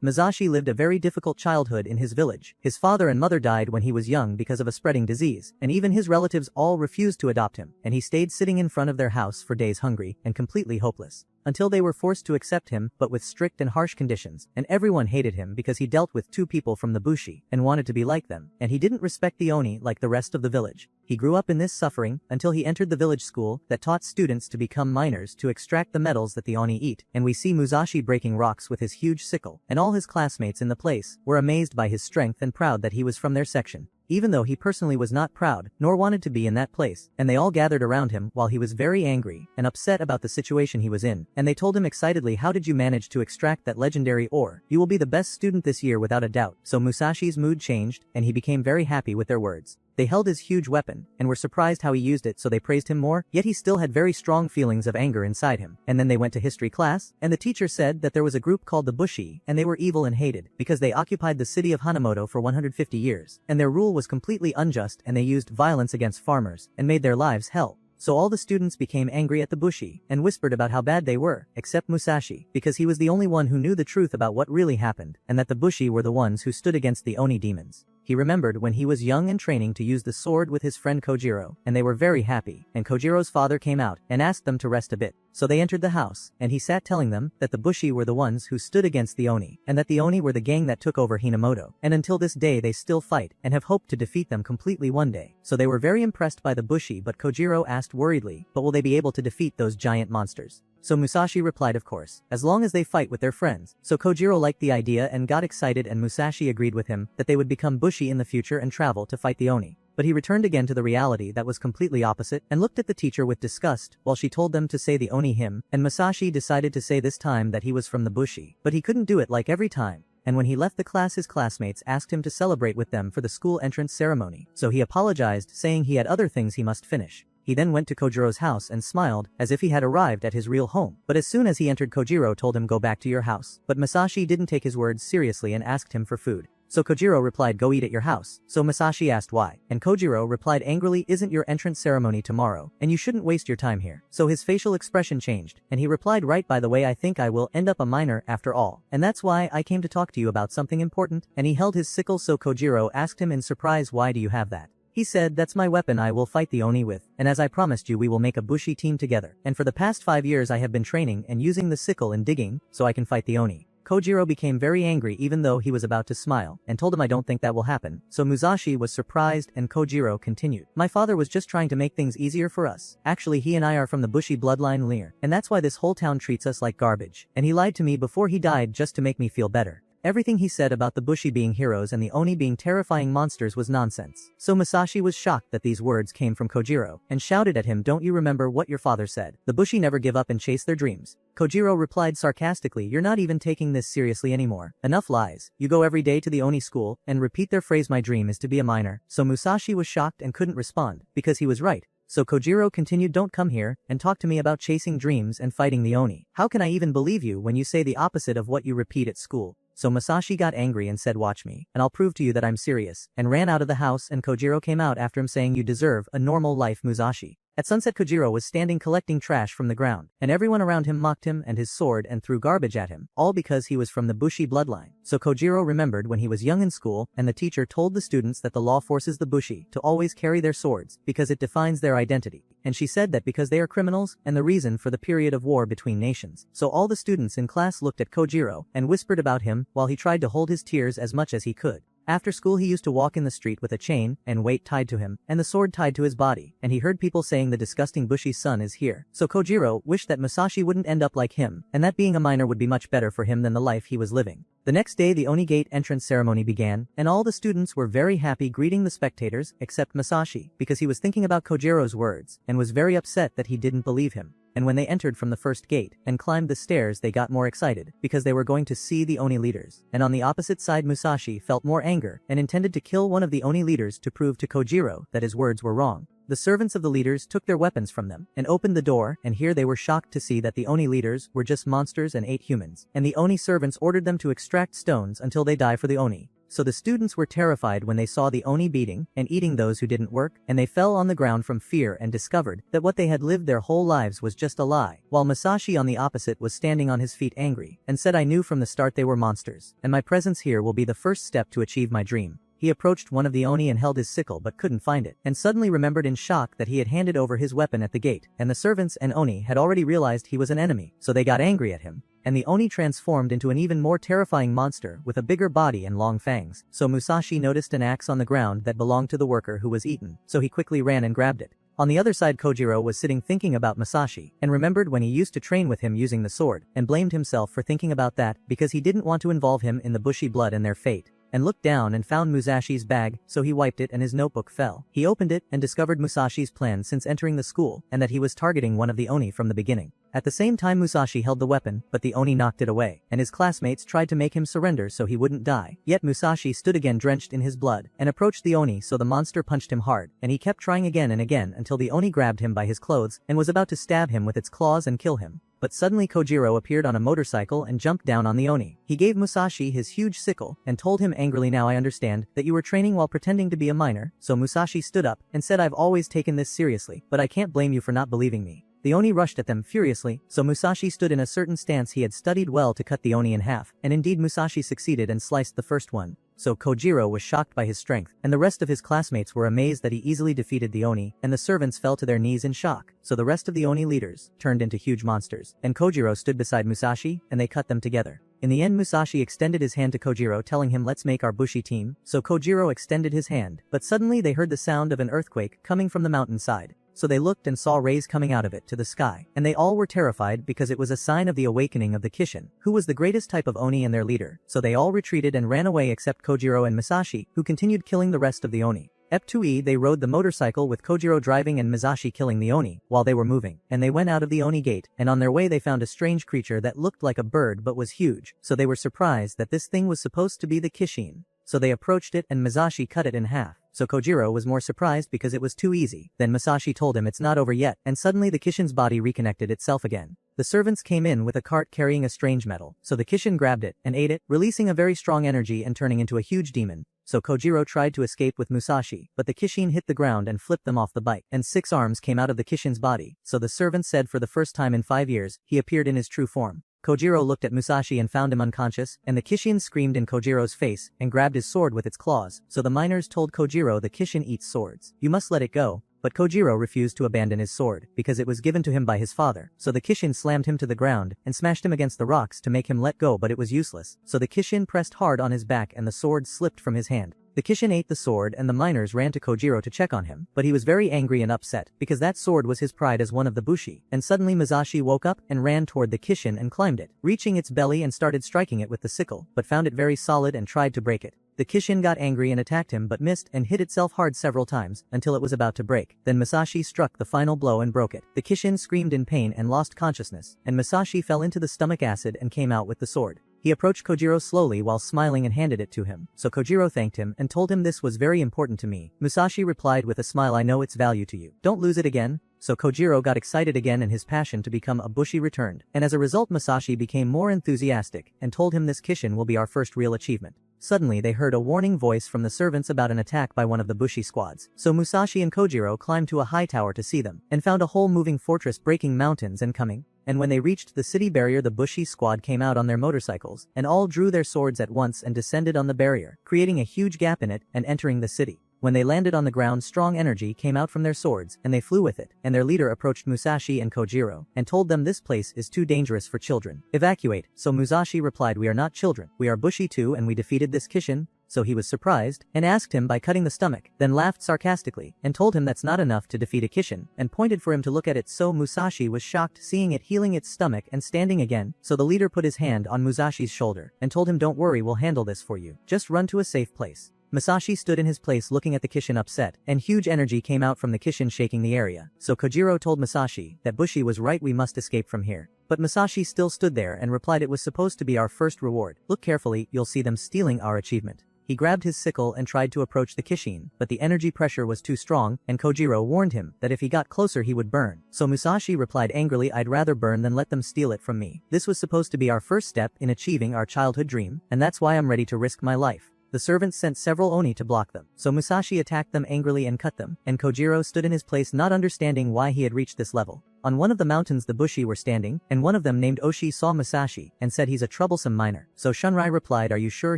Musashi lived a very difficult childhood in his village. His father and mother died when he was young because of a spreading disease, and even his relatives all refused to adopt him, and he stayed sitting in front of their house for days hungry and completely hopeless. Until they were forced to accept him, but with strict and harsh conditions, and everyone hated him because he dealt with two people from the bushi and wanted to be like them, and he didn't respect the oni like the rest of the village. He grew up in this suffering until he entered the village school that taught students to become miners to extract the metals that the oni eat, and we see Musashi breaking rocks with his huge sickle, and all his classmates in the place were amazed by his strength and proud that he was from their section, even though he personally was not proud, nor wanted to be in that place, and they all gathered around him while he was very angry and upset about the situation he was in, and they told him excitedly, how did you manage to extract that legendary ore? You will be the best student this year without a doubt. So Musashi's mood changed, and he became very happy with their words. They held his huge weapon, and were surprised how he used it, so they praised him more, yet he still had very strong feelings of anger inside him. And then they went to history class, and the teacher said that there was a group called the Bushi, and they were evil and hated, because they occupied the city of Hanamoto for 150 years, and their rule was completely unjust, and they used violence against farmers, and made their lives hell. So all the students became angry at the Bushi, and whispered about how bad they were, except Musashi, because he was the only one who knew the truth about what really happened, and that the Bushi were the ones who stood against the Oni demons. He remembered when he was young and training to use the sword with his friend Kojiro, and they were very happy, and Kojiro's father came out and asked them to rest a bit. So they entered the house, and he sat telling them that the Bushi were the ones who stood against the Oni, and that the Oni were the gang that took over Hinamoto, and until this day they still fight, and have hoped to defeat them completely one day. So they were very impressed by the Bushi, but Kojiro asked worriedly, but will they be able to defeat those giant monsters? So Musashi replied, of course, as long as they fight with their friends. So Kojiro liked the idea and got excited, and Musashi agreed with him that they would become Bushi in the future and travel to fight the Oni. But he returned again to the reality that was completely opposite, and looked at the teacher with disgust while she told them to say the Oni hymn, and Musashi decided to say this time that he was from the Bushi. But he couldn't do it like every time. And when he left the class, his classmates asked him to celebrate with them for the school entrance ceremony. So he apologized, saying he had other things he must finish. He then went to Kojiro's house and smiled, as if he had arrived at his real home. But as soon as he entered, Kojiro told him, go back to your house. But Musashi didn't take his words seriously and asked him for food. So Kojiro replied, go eat at your house. So Musashi asked why, and Kojiro replied angrily, isn't your entrance ceremony tomorrow, and you shouldn't waste your time here. So his facial expression changed, and he replied, right, by the way, I think I will end up a miner after all, and that's why I came to talk to you about something important. And he held his sickle, so Kojiro asked him in surprise, why do you have that? He said, that's my weapon I will fight the Oni with, and as I promised you, we will make a Bushi team together, and for the past 5 years I have been training and using the sickle and digging, so I can fight the Oni. Kojiro became very angry even though he was about to smile, and told him, I don't think that will happen. So Musashi was surprised, and Kojiro continued, my father was just trying to make things easier for us. Actually, he and I are from the Bushi bloodline Lear, and that's why this whole town treats us like garbage, and he lied to me before he died just to make me feel better. Everything he said about the Bushi being heroes and the Oni being terrifying monsters was nonsense. So Musashi was shocked that these words came from Kojiro, and shouted at him, don't you remember what your father said? The Bushi never give up and chase their dreams. Kojiro replied sarcastically, you're not even taking this seriously anymore. Enough lies. You go every day to the Oni school, and repeat their phrase, my dream is to be a miner. So Musashi was shocked and couldn't respond, because he was right. So Kojiro continued, don't come here and talk to me about chasing dreams and fighting the Oni. How can I even believe you when you say the opposite of what you repeat at school? So Musashi got angry and said, watch me, and I'll prove to you that I'm serious, and ran out of the house, and Kojiro came out after him saying, you deserve a normal life, Musashi. At sunset, Kojiro was standing collecting trash from the ground, and everyone around him mocked him and his sword and threw garbage at him, all because he was from the Bushi bloodline. So Kojiro remembered when he was young in school, and the teacher told the students that the law forces the Bushi to always carry their swords, because it defines their identity. And she said that because they are criminals, and the reason for the period of war between nations. So all the students in class looked at Kojiro, and whispered about him, while he tried to hold his tears as much as he could. After school, he used to walk in the street with a chain and weight tied to him, and the sword tied to his body, and he heard people saying the disgusting Bushi's son is here. So Kojiro wished that Musashi wouldn't end up like him, and that being a miner would be much better for him than the life he was living. The next day, the Oni Gate entrance ceremony began, and all the students were very happy greeting the spectators, except Musashi, because he was thinking about Kojiro's words, and was very upset that he didn't believe him. And when they entered from the first gate and climbed the stairs, they got more excited, because they were going to see the Oni leaders. And on the opposite side, Musashi felt more anger, and intended to kill one of the Oni leaders to prove to Kojiro that his words were wrong. The servants of the leaders took their weapons from them, and opened the door, and here they were shocked to see that the Oni leaders were just monsters and ate humans. And the Oni servants ordered them to extract stones until they die for the Oni. So the students were terrified when they saw the Oni beating and eating those who didn't work, and they fell on the ground from fear and discovered that what they had lived their whole lives was just a lie, while Musashi on the opposite was standing on his feet angry, and said, "I knew from the start they were monsters, and my presence here will be the first step to achieve my dream." He approached one of the Oni and held his sickle but couldn't find it, and suddenly remembered in shock that he had handed over his weapon at the gate, and the servants and Oni had already realized he was an enemy, so they got angry at him. And the Oni transformed into an even more terrifying monster with a bigger body and long fangs. So Musashi noticed an axe on the ground that belonged to the worker who was eaten, so he quickly ran and grabbed it. On the other side, Kojiro was sitting thinking about Musashi, and remembered when he used to train with him using the sword, and blamed himself for thinking about that because he didn't want to involve him in the Bushi blood and their fate. And looked down and found Musashi's bag, so he wiped it and his notebook fell. He opened it and discovered Musashi's plan since entering the school, and that he was targeting one of the Oni from the beginning. At the same time, Musashi held the weapon, but the Oni knocked it away, and his classmates tried to make him surrender so he wouldn't die. Yet Musashi stood again drenched in his blood, and approached the Oni, so the monster punched him hard, and he kept trying again and again until the Oni grabbed him by his clothes, and was about to stab him with its claws and kill him. But suddenly Kojiro appeared on a motorcycle and jumped down on the Oni. He gave Musashi his huge sickle, and told him angrily, "Now I understand that you were training while pretending to be a minor." So Musashi stood up, and said, "I've always taken this seriously, but I can't blame you for not believing me." The Oni rushed at them furiously, so Musashi stood in a certain stance he had studied well to cut the Oni in half, and indeed Musashi succeeded and sliced the first one. So Kojiro was shocked by his strength, and the rest of his classmates were amazed that he easily defeated the Oni, and the servants fell to their knees in shock. So the rest of the Oni leaders turned into huge monsters, and Kojiro stood beside Musashi, and they cut them together. In the end, Musashi extended his hand to Kojiro, telling him, "Let's make our Bushi team." So Kojiro extended his hand, but suddenly they heard the sound of an earthquake coming from the mountainside. So they looked and saw rays coming out of it to the sky, and they all were terrified because it was a sign of the awakening of the Kishin, who was the greatest type of Oni and their leader. So they all retreated and ran away except Kojiro and Musashi, who continued killing the rest of the Oni. Ep2e, they rode the motorcycle with Kojiro driving and Musashi killing the Oni while they were moving, and they went out of the Oni gate, and on their way they found a strange creature that looked like a bird but was huge, so they were surprised that this thing was supposed to be the Kishin. So they approached it and Musashi cut it in half. So Kojiro was more surprised because it was too easy. Then Musashi told him it's not over yet, and suddenly the Kishin's body reconnected itself again. The servants came in with a cart carrying a strange metal, so the Kishin grabbed it and ate it, releasing a very strong energy and turning into a huge demon. So Kojiro tried to escape with Musashi, but the Kishin hit the ground and flipped them off the bike, and 6 arms came out of the Kishin's body. So the servants said for the first time in 5 years, he appeared in his true form. Kojiro looked at Musashi and found him unconscious, and the Kishin screamed in Kojiro's face and grabbed his sword with its claws. So the miners told Kojiro the Kishin eats swords. You must let it go. But Kojiro refused to abandon his sword, because it was given to him by his father. So the Kishin slammed him to the ground, and smashed him against the rocks to make him let go, but it was useless. So the Kishin pressed hard on his back and the sword slipped from his hand. The Kishin ate the sword and the miners ran to Kojiro to check on him, but he was very angry and upset, because that sword was his pride as one of the Bushi. And suddenly Musashi woke up and ran toward the Kishin and climbed it, reaching its belly and started striking it with the sickle, but found it very solid and tried to break it. The Kishin got angry and attacked him but missed and hit itself hard several times, until it was about to break. Then Musashi struck the final blow and broke it. The Kishin screamed in pain and lost consciousness, and Musashi fell into the stomach acid and came out with the sword. He approached Kojiro slowly while smiling and handed it to him. So Kojiro thanked him and told him this was very important to me. Musashi replied with a smile, I know its value to you. Don't lose it again. So Kojiro got excited again and his passion to become a Bushi returned. And as a result Musashi became more enthusiastic and told him this Kishin will be our first real achievement. Suddenly they heard a warning voice from the servants about an attack by one of the Bushi squads. So Musashi and Kojiro climbed to a high tower to see them, and found a whole moving fortress breaking mountains and coming. And when they reached the city barrier the Bushi squad came out on their motorcycles, and all drew their swords at once and descended on the barrier, creating a huge gap in it, and entering the city. When they landed on the ground strong energy came out from their swords, and they flew with it, and their leader approached Musashi and Kojiro, and told them this place is too dangerous for children. Evacuate. So Musashi replied, we are not children, we are Bushi too and we defeated this Kishin. So he was surprised, and asked him by cutting the stomach, then laughed sarcastically, and told him that's not enough to defeat a Kishin, and pointed for him to look at it. So Musashi was shocked seeing it healing its stomach and standing again. So the leader put his hand on Musashi's shoulder, and told him don't worry, we'll handle this for you. Just run to a safe place. Musashi stood in his place looking at the Kishin upset, and huge energy came out from the Kishin shaking the area. So Kojiro told Musashi that Bushi was right, we must escape from here. But Musashi still stood there and replied it was supposed to be our first reward. Look carefully, you'll see them stealing our achievement. He grabbed his sickle and tried to approach the Kishin, but the energy pressure was too strong, and Kojiro warned him that if he got closer he would burn. So Musashi replied angrily, I'd rather burn than let them steal it from me. This was supposed to be our first step in achieving our childhood dream, and that's why I'm ready to risk my life. The servants sent several oni to block them, so Musashi attacked them angrily and cut them, and Kojiro stood in his place not understanding why he had reached this level. On one of the mountains the Bushi were standing, and one of them named Oshi saw Musashi, and said he's a troublesome miner. So Shunrai replied, are you sure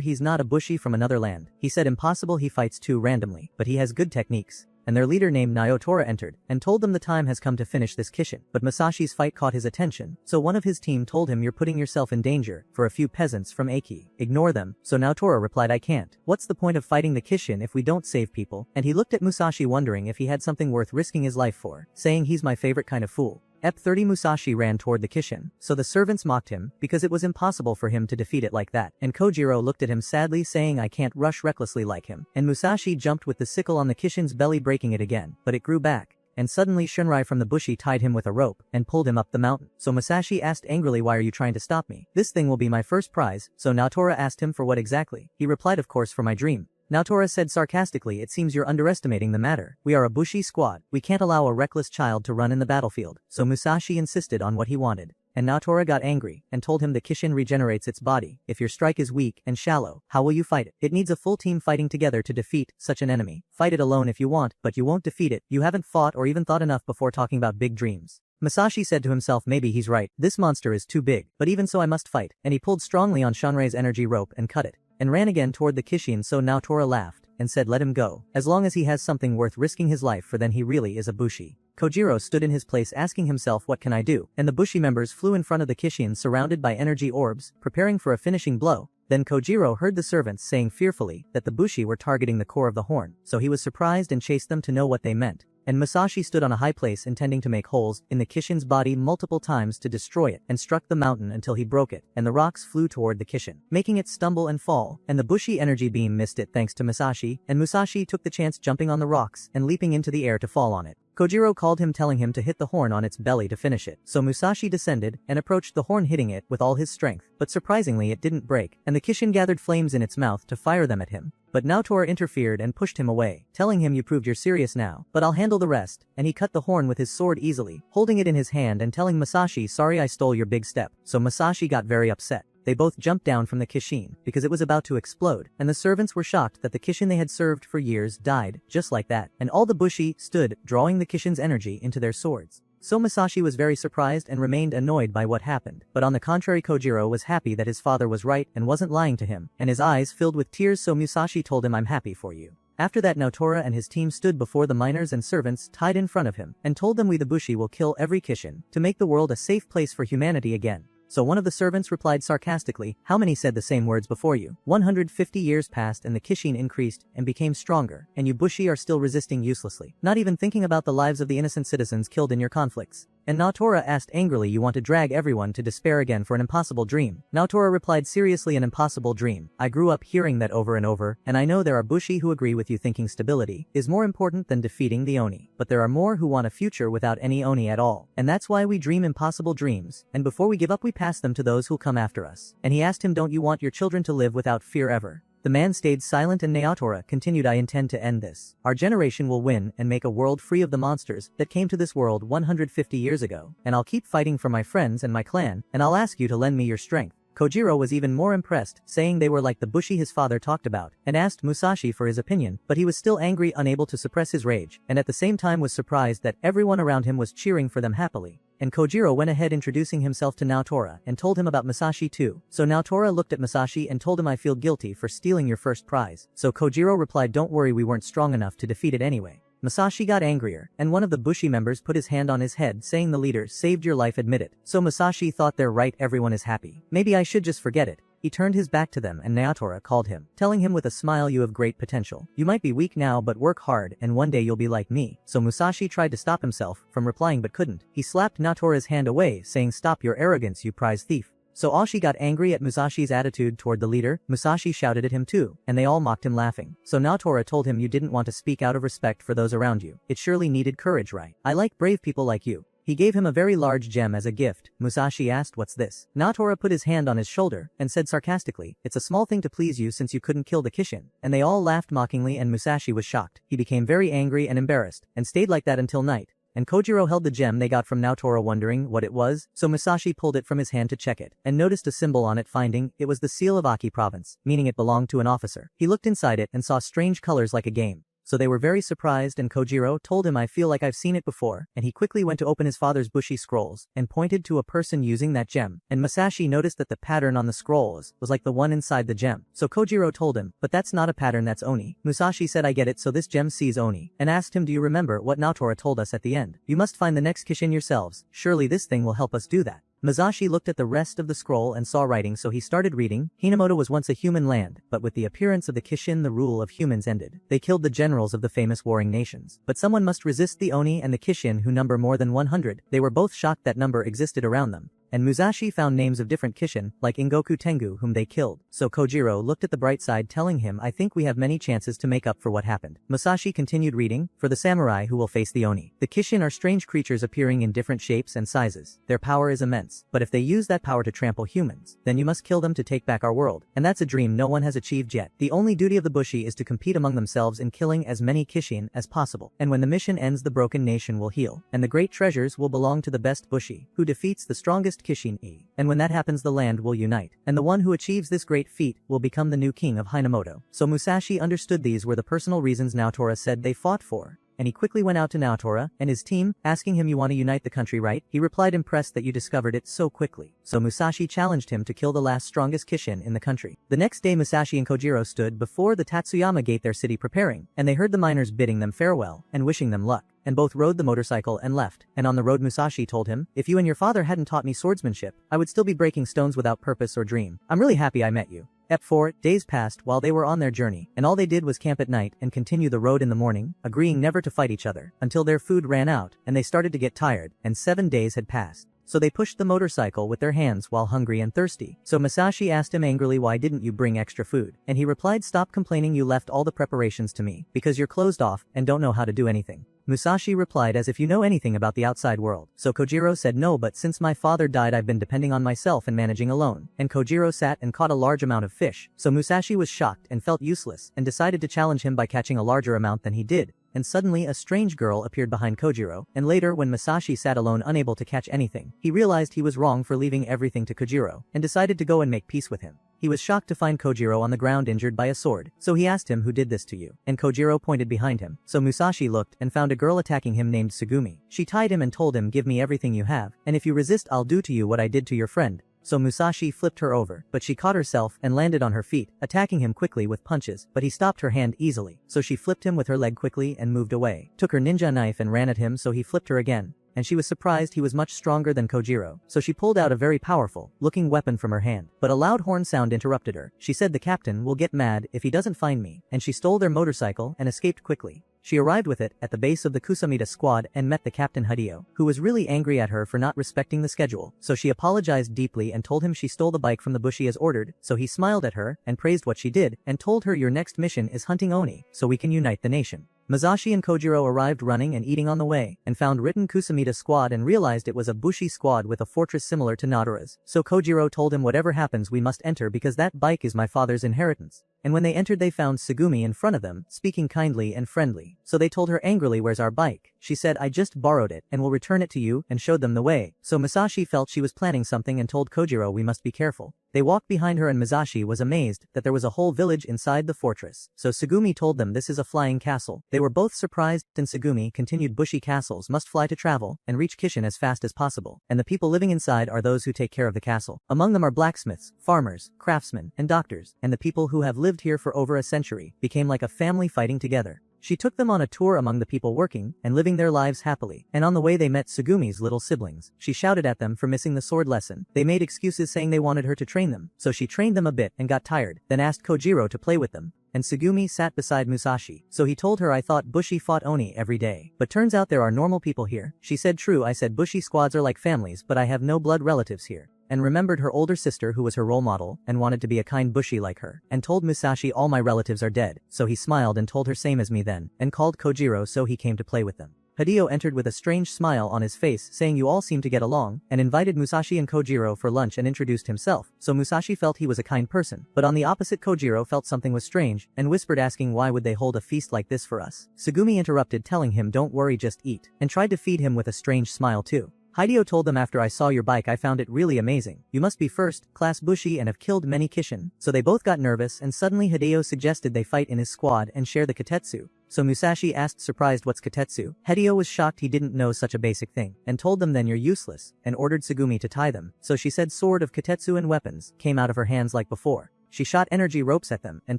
he's not a Bushi from another land? He said impossible, he fights too randomly, but he has good techniques. And their leader named Naotora entered, and told them the time has come to finish this Kishin. But Musashi's fight caught his attention, so one of his team told him you're putting yourself in danger, for a few peasants from Aki. Ignore them. So Naotora replied I can't. What's the point of fighting the Kishin if we don't save people? And he looked at Musashi wondering if he had something worth risking his life for, saying he's my favorite kind of fool. Ep 30 Musashi ran toward the Kishin, so the servants mocked him, because it was impossible for him to defeat it like that, and Kojiro looked at him sadly saying I can't rush recklessly like him, and Musashi jumped with the sickle on the Kishin's belly breaking it again, but it grew back. And suddenly Shunrai from the Bushi tied him with a rope, and pulled him up the mountain. So Musashi asked angrily why are you trying to stop me? This thing will be my first prize, so Naotora asked him for what exactly. He replied of course for my dream. Naotora said sarcastically it seems you're underestimating the matter. We are a Bushi squad, we can't allow a reckless child to run in the battlefield. So Musashi insisted on what he wanted. And Naotora got angry, and told him the Kishin regenerates its body. If your strike is weak and shallow, how will you fight it? It needs a full team fighting together to defeat such an enemy. Fight it alone if you want, but you won't defeat it. You haven't fought or even thought enough before talking about big dreams. Musashi said to himself maybe he's right, this monster is too big, but even so I must fight. And he pulled strongly on Shunrai's energy rope and cut it, and ran again toward the Kishin. So Naotora laughed, and said let him go, as long as he has something worth risking his life for, then he really is a Bushi. Kojiro stood in his place asking himself what can I do, and the Bushi members flew in front of the Kishin surrounded by energy orbs, preparing for a finishing blow. Then Kojiro heard the servants saying fearfully that the Bushi were targeting the core of the horn, so he was surprised and chased them to know what they meant. And Musashi stood on a high place intending to make holes in the Kishin's body multiple times to destroy it, and struck the mountain until he broke it, and the rocks flew toward the Kishin, making it stumble and fall, and the Bushi energy beam missed it thanks to Musashi, and Musashi took the chance jumping on the rocks and leaping into the air to fall on it. Kojiro called him telling him to hit the horn on its belly to finish it. So Musashi descended and approached the horn hitting it with all his strength, but surprisingly it didn't break, and the Kishin gathered flames in its mouth to fire them at him. But Naotora interfered and pushed him away, telling him you proved you're serious now, but I'll handle the rest, and he cut the horn with his sword easily, holding it in his hand and telling Musashi sorry I stole your big step. So Musashi got very upset. They both jumped down from the Kishin, because it was about to explode, and the servants were shocked that the Kishin they had served for years died, just like that, and all the Bushi stood, drawing the Kishin's energy into their swords. So Musashi was very surprised and remained annoyed by what happened, but on the contrary Kojiro was happy that his father was right and wasn't lying to him, and his eyes filled with tears. So Musashi told him I'm happy for you. After that Naotora and his team stood before the miners and servants tied in front of him, and told them we the Bushi will kill every Kishin, to make the world a safe place for humanity again. So one of the servants replied sarcastically, how many said the same words before you? 150 years passed and the Kishin increased and became stronger, and you Bushi are still resisting uselessly, not even thinking about the lives of the innocent citizens killed in your conflicts. And Naotora asked angrily you want to drag everyone to despair again for an impossible dream. Naotora replied seriously an impossible dream. I grew up hearing that over and over, and I know there are Bushi who agree with you thinking stability is more important than defeating the Oni. But there are more who want a future without any Oni at all. And that's why we dream impossible dreams, and before we give up we pass them to those who'll come after us. And he asked him don't you want your children to live without fear ever? The man stayed silent and Naotora continued I intend to end this. Our generation will win and make a world free of the monsters that came to this world 150 years ago. And I'll keep fighting for my friends and my clan, and I'll ask you to lend me your strength. Kojiro was even more impressed, saying they were like the Bushi his father talked about, and asked Musashi for his opinion, but he was still angry, unable to suppress his rage, and at the same time was surprised that everyone around him was cheering for them happily. And Kojiro went ahead introducing himself to Naotora and told him about Musashi too. So Naotora looked at Musashi and told him I feel guilty for stealing your first prize. So Kojiro replied don't worry we weren't strong enough to defeat it anyway. Musashi got angrier, and one of the Bushi members put his hand on his head saying the leader saved your life admit it. So Musashi thought they're right everyone is happy. Maybe I should just forget it. He turned his back to them and Naotora called him, telling him with a smile you have great potential. You might be weak now but work hard and one day you'll be like me. So Musashi tried to stop himself from replying but couldn't. He slapped Naotora's hand away saying stop your arrogance you prize thief. So Ashi got angry at Musashi's attitude toward the leader. Musashi shouted at him too, and they all mocked him laughing. So Naotora told him you didn't want to speak out of respect for those around you. It surely needed courage, right? I like brave people like you. He gave him a very large gem as a gift. Musashi asked what's this? Naotora put his hand on his shoulder and said sarcastically, it's a small thing to please you since you couldn't kill the Kishin. And they all laughed mockingly and Musashi was shocked. He became very angry and embarrassed, and stayed like that until night. and Kojiro held the gem they got from Naotora, wondering what it was, so Musashi pulled it from his hand to check it, and noticed a symbol on it, finding it was the seal of Aki province, meaning it belonged to an officer. He looked inside it and saw strange colors like a game. So they were very surprised, and Kojiro told him, I feel like I've seen it before, and he quickly went to open his father's bushy scrolls, and pointed to a person using that gem, and Musashi noticed that the pattern on the scrolls was like the one inside the gem. So Kojiro told him, but that's not a pattern, that's Oni. Musashi said, I get it, so this gem sees Oni, and asked him, do you remember what Naotora told us at the end? You must find the next Kishin yourselves, surely this thing will help us do that. Musashi looked at the rest of the scroll and saw writing, so he started reading. Hinamoto was once a human land, but with the appearance of the Kishin the rule of humans ended. They killed the generals of the famous warring nations. But someone must resist the Oni and the Kishin, who number more than 100. They were both shocked that number existed around them. And Musashi found names of different Kishin, like Ingoku Tengu, whom they killed. So Kojiro looked at the bright side, telling him, I think we have many chances to make up for what happened. Musashi continued reading, for the samurai who will face the Oni. The Kishin are strange creatures appearing in different shapes and sizes. Their power is immense, but if they use that power to trample humans, then you must kill them to take back our world. And that's a dream no one has achieved yet. The only duty of the Bushi is to compete among themselves in killing as many Kishin as possible. And when the mission ends, the broken nation will heal, and the great treasures will belong to the best Bushi, who defeats the strongest Kishin-e. And when that happens, the land will unite, and the one who achieves this great feat will become the new king of Hinamoto. So Musashi understood these were the personal reasons Naotora said they fought for. And he quickly went out to Naotora and his team, asking him, you want to unite the country, right? He replied, impressed that you discovered it so quickly. So Musashi challenged him to kill the last strongest Kishin in the country. The next day Musashi and Kojiro stood before the Tatsuyama gate, their city, preparing, and they heard the miners bidding them farewell and wishing them luck. And both rode the motorcycle and left. And on the road Musashi told him, if you and your father hadn't taught me swordsmanship, I would still be breaking stones without purpose or dream. I'm really happy I met you. Ep 4, days passed while they were on their journey, and all they did was camp at night and continue the road in the morning, agreeing never to fight each other, until their food ran out, and they started to get tired, and 7 days had passed. So they pushed the motorcycle with their hands while hungry and thirsty. So Musashi asked him angrily, why didn't you bring extra food? And he replied, stop complaining, you left all the preparations to me, because you're closed off and don't know how to do anything. Musashi replied, as if you know anything about the outside world. So Kojiro said, no, but since my father died I've been depending on myself and managing alone. And Kojiro sat and caught a large amount of fish. So Musashi was shocked and felt useless, and decided to challenge him by catching a larger amount than he did. And suddenly a strange girl appeared behind Kojiro, and later when Musashi sat alone unable to catch anything, he realized he was wrong for leaving everything to Kojiro, and decided to go and make peace with him. He was shocked to find Kojiro on the ground injured by a sword, so he asked him, who did this to you? And Kojiro pointed behind him. So Musashi looked and found a girl attacking him named Tsugumi. She tied him and told him, give me everything you have, and if you resist I'll do to you what I did to your friend. So Musashi flipped her over, but she caught herself and landed on her feet, attacking him quickly with punches, but he stopped her hand easily. So she flipped him with her leg quickly and moved away, took her ninja knife and ran at him, so he flipped her again. And she was surprised he was much stronger than Kojiro, so she pulled out a very powerful looking weapon from her hand. But a loud horn sound interrupted her. She said, the captain will get mad if he doesn't find me, and she stole their motorcycle and escaped quickly. She arrived with it at the base of the Kusamida squad and met the captain Hideo, who was really angry at her for not respecting the schedule. So she apologized deeply and told him she stole the bike from the Bushi as ordered. So he smiled at her and praised what she did, and told her, your next mission is hunting Oni, so we can unite the nation. Musashi and Kojiro arrived running and eating on the way, and found written Kusamida squad and realized it was a Bushi squad with a fortress similar to Naotora's. So Kojiro told him, whatever happens we must enter because that bike is my father's inheritance. And when they entered they found Tsugumi in front of them, speaking kindly and friendly. So they told her angrily, where's our bike? She said, I just borrowed it and will return it to you, and showed them the way. So Musashi felt she was planning something and told Kojiro, we must be careful. They walked behind her and Musashi was amazed that there was a whole village inside the fortress. So Tsugumi told them this is a flying castle. They were both surprised, and Tsugumi continued, Bushi castles must fly to travel and reach Kishin as fast as possible, and the people living inside are those who take care of the castle. Among them are blacksmiths, farmers, craftsmen, and doctors, and the people who have lived here for over a century became like a family fighting together. She took them on a tour among the people working and living their lives happily, and on the way they met Tsugumi's little siblings. She shouted at them for missing the sword lesson. They made excuses saying they wanted her to train them, so she trained them a bit and got tired, then asked Kojiro to play with them. And Tsugumi sat beside Musashi. So he told her, I thought Bushi fought Oni every day, but turns out there are normal people here. She said, true, I said Bushi squads are like families, but I have no blood relatives here. And remembered her older sister who was her role model and wanted to be a kind Bushi like her, and told Musashi, all my relatives are dead. So he smiled and told her, same as me then, and called Kojiro, so he came to play with them. Hideo entered with a strange smile on his face saying you all seem to get along, and invited Musashi and Kojiro for lunch and introduced himself, so Musashi felt he was a kind person, but on the opposite Kojiro felt something was strange, and whispered asking why would they hold a feast like this for us. Sugumi interrupted telling him don't worry just eat, and tried to feed him with a strange smile too. Hideo told them after I saw your bike I found it really amazing. You must be first class bushi and have killed many kishin. So they both got nervous and suddenly Hideo suggested they fight in his squad and share the katetsu. So Musashi asked surprised what's katetsu. Hideo was shocked he didn't know such a basic thing, and told them then you're useless, and ordered Sugumi to tie them. So she said sword of katetsu and weapons came out of her hands like before. She shot energy ropes at them and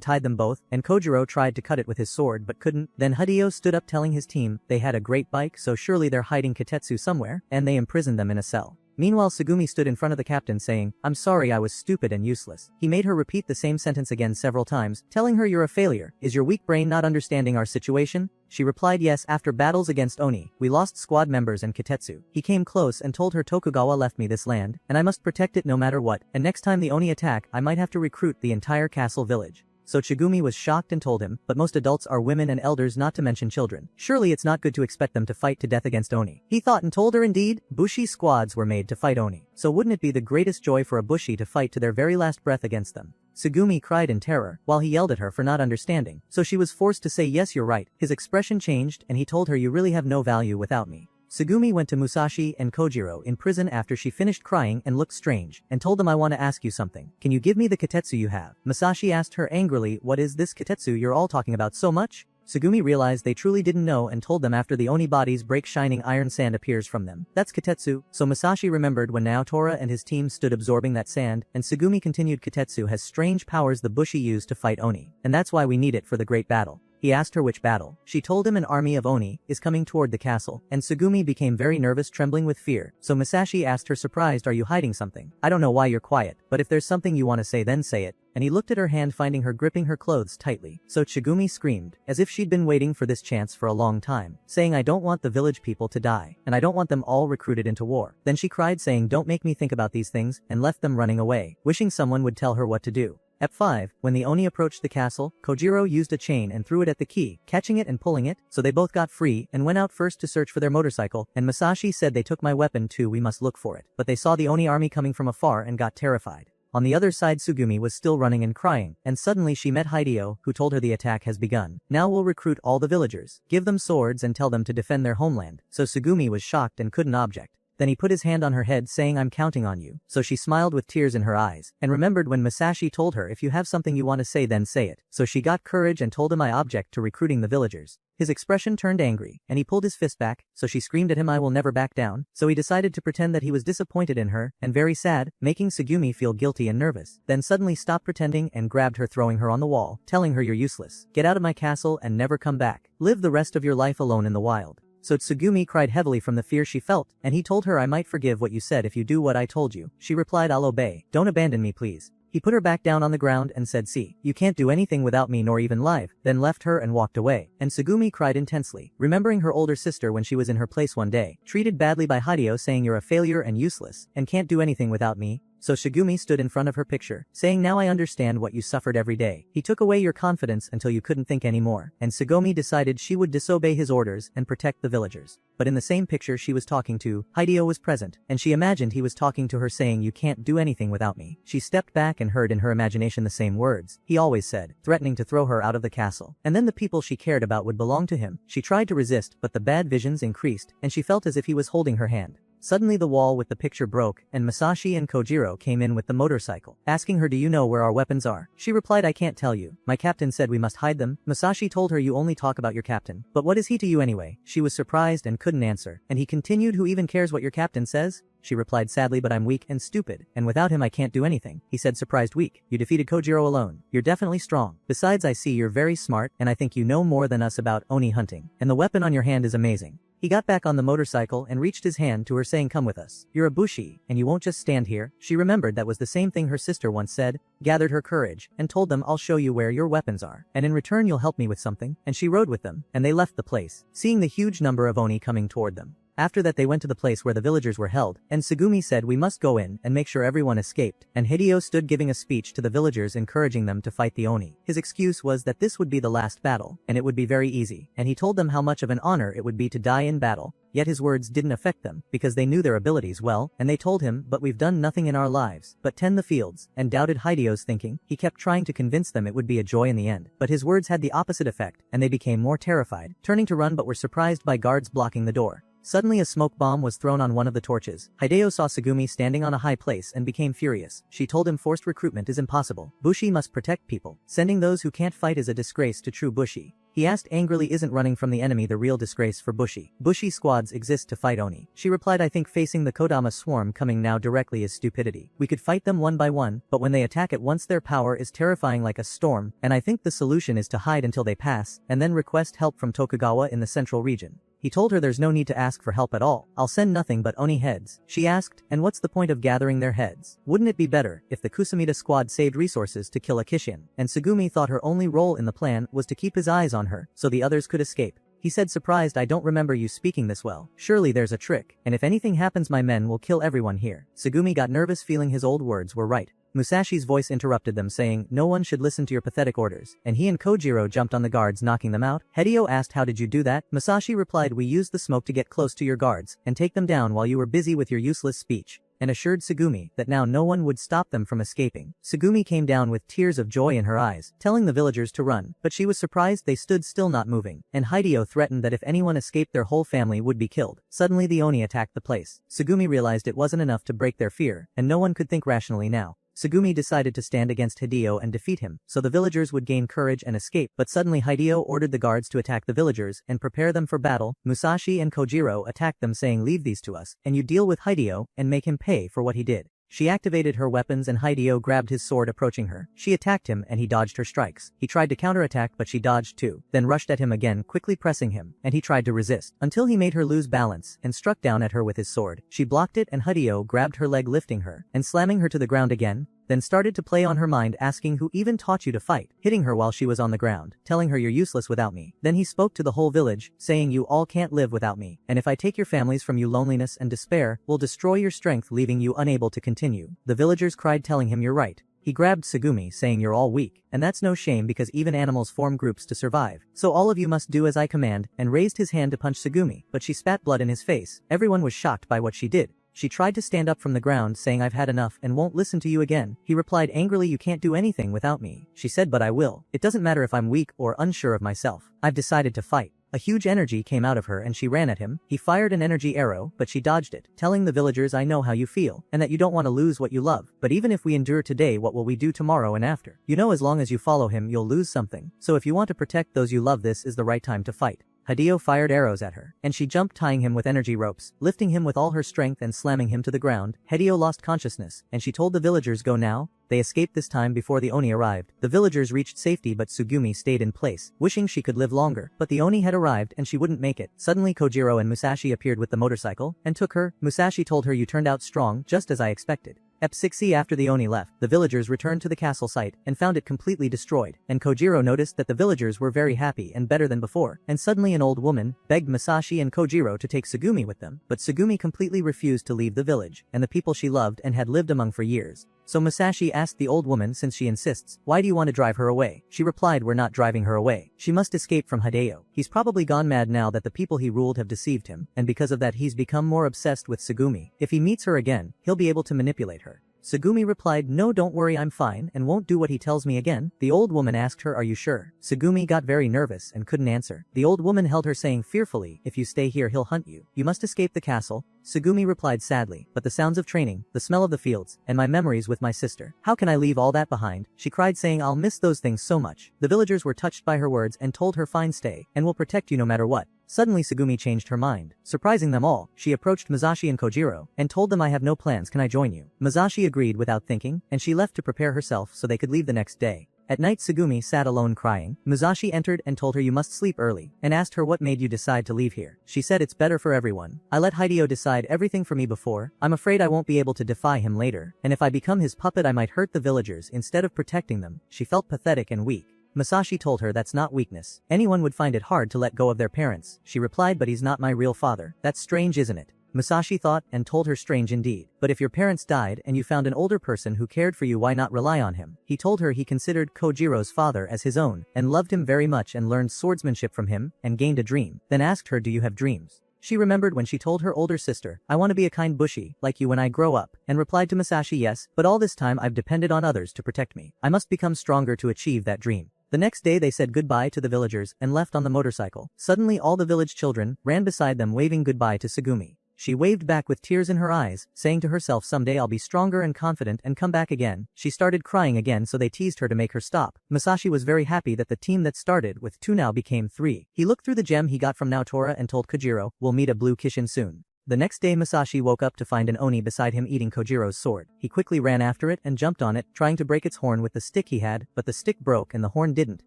tied them both, and Kojiro tried to cut it with his sword but couldn't. Then Hideo stood up telling his team they had a great bike so surely they're hiding katetsu somewhere, and they imprisoned them in a cell. Meanwhile Sugumi stood in front of the captain saying, I'm sorry I was stupid and useless. He made her repeat the same sentence again several times, telling her you're a failure. Is your weak brain not understanding our situation? She replied yes. After battles against Oni, we lost squad members and katetsu. He came close and told her Tokugawa left me this land, and I must protect it no matter what, and next time the Oni attack I might have to recruit the entire castle village. So Shigumi was shocked and told him, but most adults are women and elders not to mention children. Surely it's not good to expect them to fight to death against Oni. He thought and told her indeed, Bushi squads were made to fight Oni. So wouldn't it be the greatest joy for a Bushi to fight to their very last breath against them? Sugumi cried in terror, while he yelled at her for not understanding. So she was forced to say yes you're right. His expression changed and he told her you really have no value without me. Sugumi went to Musashi and Kojiro in prison after she finished crying and looked strange, and told them I want to ask you something. Can you give me the katetsu you have? Musashi asked her angrily, what is this katetsu you're all talking about so much? Sugumi realized they truly didn't know and told them after the Oni bodies break shining iron sand appears from them. That's katetsu. So Musashi remembered when Naotora and his team stood absorbing that sand, and Sugumi continued katetsu has strange powers the Bushi use to fight Oni, and that's why we need it for the great battle. He asked her which battle. She told him an army of Oni is coming toward the castle, and Sugumi became very nervous trembling with fear. So Musashi asked her surprised, are you hiding something? I don't know why you're quiet, but if there's something you want to say then say it. And he looked at her hand finding her gripping her clothes tightly. So Shigumi screamed, as if she'd been waiting for this chance for a long time, saying I don't want the village people to die, and I don't want them all recruited into war. Then she cried saying don't make me think about these things, and left them running away, wishing someone would tell her what to do. At 5, when the Oni approached the castle, Kojiro used a chain and threw it at the key, catching it and pulling it, so they both got free and went out first to search for their motorcycle, and Musashi said they took my weapon too, we must look for it. But they saw the Oni army coming from afar and got terrified. On the other side Sugumi was still running and crying, and suddenly she met Hideo, who told her the attack has begun. Now we'll recruit all the villagers, give them swords and tell them to defend their homeland. So Sugumi was shocked and couldn't object. Then he put his hand on her head saying I'm counting on you. So she smiled with tears in her eyes, and remembered when Musashi told her if you have something you want to say then say it. So she got courage and told him I object to recruiting the villagers. His expression turned angry, and he pulled his fist back, so she screamed at him I will never back down. So he decided to pretend that he was disappointed in her, and very sad, making Sugumi feel guilty and nervous. Then suddenly stopped pretending and grabbed her throwing her on the wall, telling her you're useless. Get out of my castle and never come back. Live the rest of your life alone in the wild. So Tsugumi cried heavily from the fear she felt, and he told her I might forgive what you said if you do what I told you. She replied I'll obey. Don't abandon me please. He put her back down on the ground and said see, you can't do anything without me nor even live, then left her and walked away. And Tsugumi cried intensely, remembering her older sister when she was in her place one day, treated badly by Hideo saying you're a failure and useless, and can't do anything without me. So Shigumi stood in front of her picture, saying now I understand what you suffered every day. He took away your confidence until you couldn't think anymore, and Sugumi decided she would disobey his orders and protect the villagers. But in the same picture she was talking to, Hideo was present, and she imagined he was talking to her saying you can't do anything without me. She stepped back and heard in her imagination the same words he always said, threatening to throw her out of the castle. And then the people she cared about would belong to him. She tried to resist, but the bad visions increased, and she felt as if he was holding her hand. Suddenly the wall with the picture broke, and Musashi and Kojiro came in with the motorcycle, asking her do you know where our weapons are? She replied I can't tell you. My captain said we must hide them. Musashi told her you only talk about your captain. But what is he to you anyway? She was surprised and couldn't answer, and he continued who even cares what your captain says? She replied sadly but I'm weak and stupid, and without him I can't do anything. He said surprised weak. You defeated Kojiro alone. You're definitely strong. Besides I see you're very smart, and I think you know more than us about Oni hunting. And the weapon on your hand is amazing. He got back on the motorcycle and reached his hand to her saying come with us. You're a bushi, and you won't just stand here. She remembered that was the same thing her sister once said, gathered her courage, and told them I'll show you where your weapons are, and in return you'll help me with something, and she rode with them, and they left the place, seeing the huge number of Oni coming toward them. After that they went to the place where the villagers were held, and Tsugumi said we must go in and make sure everyone escaped, and Hideo stood giving a speech to the villagers encouraging them to fight the Oni. His excuse was that this would be the last battle, and it would be very easy, and he told them how much of an honor it would be to die in battle. Yet his words didn't affect them, because they knew their abilities well, and they told him, but we've done nothing in our lives but tend the fields, and doubted Hideo's thinking. He kept trying to convince them it would be a joy in the end, but his words had the opposite effect, and they became more terrified, turning to run but were surprised by guards blocking the door. Suddenly a smoke bomb was thrown on one of the torches. Hideo saw Tsugumi standing on a high place and became furious. She told him forced recruitment is impossible. Bushi must protect people. Sending those who can't fight is a disgrace to true Bushi. He asked angrily, isn't running from the enemy the real disgrace for Bushi? Bushi squads exist to fight Oni. She replied, I think facing the Kodama swarm coming now directly is stupidity. We could fight them one by one, but when they attack at once their power is terrifying like a storm, and I think the solution is to hide until they pass, and then request help from Tokugawa in the central region. He told her there's no need to ask for help at all. I'll send nothing but Oni heads. She asked, and what's the point of gathering their heads? Wouldn't it be better if the Kusumida squad saved resources to kill a Kishin? And Tsugumi thought her only role in the plan was to keep his eyes on her, so the others could escape. He said, surprised, I don't remember you speaking this well. Surely there's a trick, and if anything happens my men will kill everyone here. Tsugumi got nervous feeling his old words were right. Musashi's voice interrupted them saying, no one should listen to your pathetic orders, and he and Kojiro jumped on the guards knocking them out. Hideo asked, how did you do that? Musashi replied, we used the smoke to get close to your guards and take them down while you were busy with your useless speech, and assured Tsugumi that now no one would stop them from escaping. Tsugumi came down with tears of joy in her eyes, telling the villagers to run, but she was surprised they stood still not moving, and Hideo threatened that if anyone escaped their whole family would be killed. Suddenly the Oni attacked the place. Tsugumi realized it wasn't enough to break their fear, and no one could think rationally now. Tsugumi decided to stand against Hideo and defeat him, so the villagers would gain courage and escape, but suddenly Hideo ordered the guards to attack the villagers and prepare them for battle. Musashi and Kojiro attacked them saying, leave these to us, and you deal with Hideo and make him pay for what he did. She activated her weapons and Hideo grabbed his sword approaching her. She attacked him and he dodged her strikes. He tried to counterattack but she dodged too, then rushed at him again, quickly pressing him, and he tried to resist, until he made her lose balance and struck down at her with his sword. She blocked it and Hideo grabbed her leg lifting her and slamming her to the ground again, then started to play on her mind asking who even taught you to fight, hitting her while she was on the ground, telling her you're useless without me. Then he spoke to the whole village, saying you all can't live without me, and if I take your families from you loneliness and despair will destroy your strength leaving you unable to continue. The villagers cried telling him you're right. He grabbed Tsugumi saying you're all weak, and that's no shame because even animals form groups to survive. So all of you must do as I command, and raised his hand to punch Tsugumi, but she spat blood in his face. Everyone was shocked by what she did. She tried to stand up from the ground saying I've had enough and won't listen to you again. He replied angrily you can't do anything without me. She said but I will. It doesn't matter if I'm weak or unsure of myself. I've decided to fight. A huge energy came out of her and she ran at him. He fired an energy arrow but she dodged it, telling the villagers I know how you feel and that you don't want to lose what you love. But even if we endure today what will we do tomorrow and after? You know as long as you follow him you'll lose something. So if you want to protect those you love this is the right time to fight. Hideo fired arrows at her, and she jumped tying him with energy ropes, lifting him with all her strength and slamming him to the ground. Hideo lost consciousness, and she told the villagers go now. They escaped this time before the Oni arrived. The villagers reached safety but Tsugumi stayed in place, wishing she could live longer, but the Oni had arrived and she wouldn't make it. Suddenly Kojiro and Musashi appeared with the motorcycle, and took her. Musashi told her you turned out strong, just as I expected. Ep 6e after the Oni left, the villagers returned to the castle site and found it completely destroyed, and Kojiro noticed that the villagers were very happy and better than before, and suddenly an old woman begged Musashi and Kojiro to take Tsugumi with them, but Tsugumi completely refused to leave the village and the people she loved and had lived among for years. So Musashi asked the old woman since she insists, why do you want to drive her away? She replied we're not driving her away. She must escape from Hideo. He's probably gone mad now that the people he ruled have deceived him, and because of that he's become more obsessed with Tsugumi. If he meets her again, he'll be able to manipulate her. Tsugumi replied, no don't worry I'm fine and won't do what he tells me again. The old woman asked her are you sure? Tsugumi got very nervous and couldn't answer. The old woman held her saying fearfully, if you stay here he'll hunt you. You must escape the castle. Tsugumi replied sadly, but the sounds of training, the smell of the fields, and my memories with my sister. How can I leave all that behind? She cried saying I'll miss those things so much. The villagers were touched by her words and told her fine stay, and will protect you no matter what. Suddenly Tsugumi changed her mind. Surprising them all, she approached Musashi and Kojiro, and told them I have no plans, can I join you? Musashi agreed without thinking, and she left to prepare herself so they could leave the next day. At night Tsugumi sat alone crying. Musashi entered and told her you must sleep early, and asked her what made you decide to leave here. She said it's better for everyone. I let Hideo decide everything for me before. I'm afraid I won't be able to defy him later, and if I become his puppet I might hurt the villagers instead of protecting them. She felt pathetic and weak. Musashi told her that's not weakness. Anyone would find it hard to let go of their parents. She replied, but he's not my real father. That's strange, isn't it? Musashi thought and told her strange indeed. But if your parents died and you found an older person who cared for you, why not rely on him? He told her he considered Kojiro's father as his own and loved him very much and learned swordsmanship from him and gained a dream. Then asked her, do you have dreams? She remembered when she told her older sister, I want to be a kind bushi, like you when I grow up, and replied to Musashi, yes, but all this time I've depended on others to protect me. I must become stronger to achieve that dream. The next day they said goodbye to the villagers and left on the motorcycle. Suddenly all the village children ran beside them waving goodbye to Tsugumi. She waved back with tears in her eyes, saying to herself, someday I'll be stronger and confident and come back again. She started crying again, so they teased her to make her stop. Musashi was very happy that the team that started with 2 now became 3. He looked through the gem he got from Naotora and told Kojiro, we'll meet a blue kishin soon. The next day Musashi woke up to find an oni beside him eating Kojiro's sword. He quickly ran after it and jumped on it, trying to break its horn with the stick he had, but the stick broke and the horn didn't.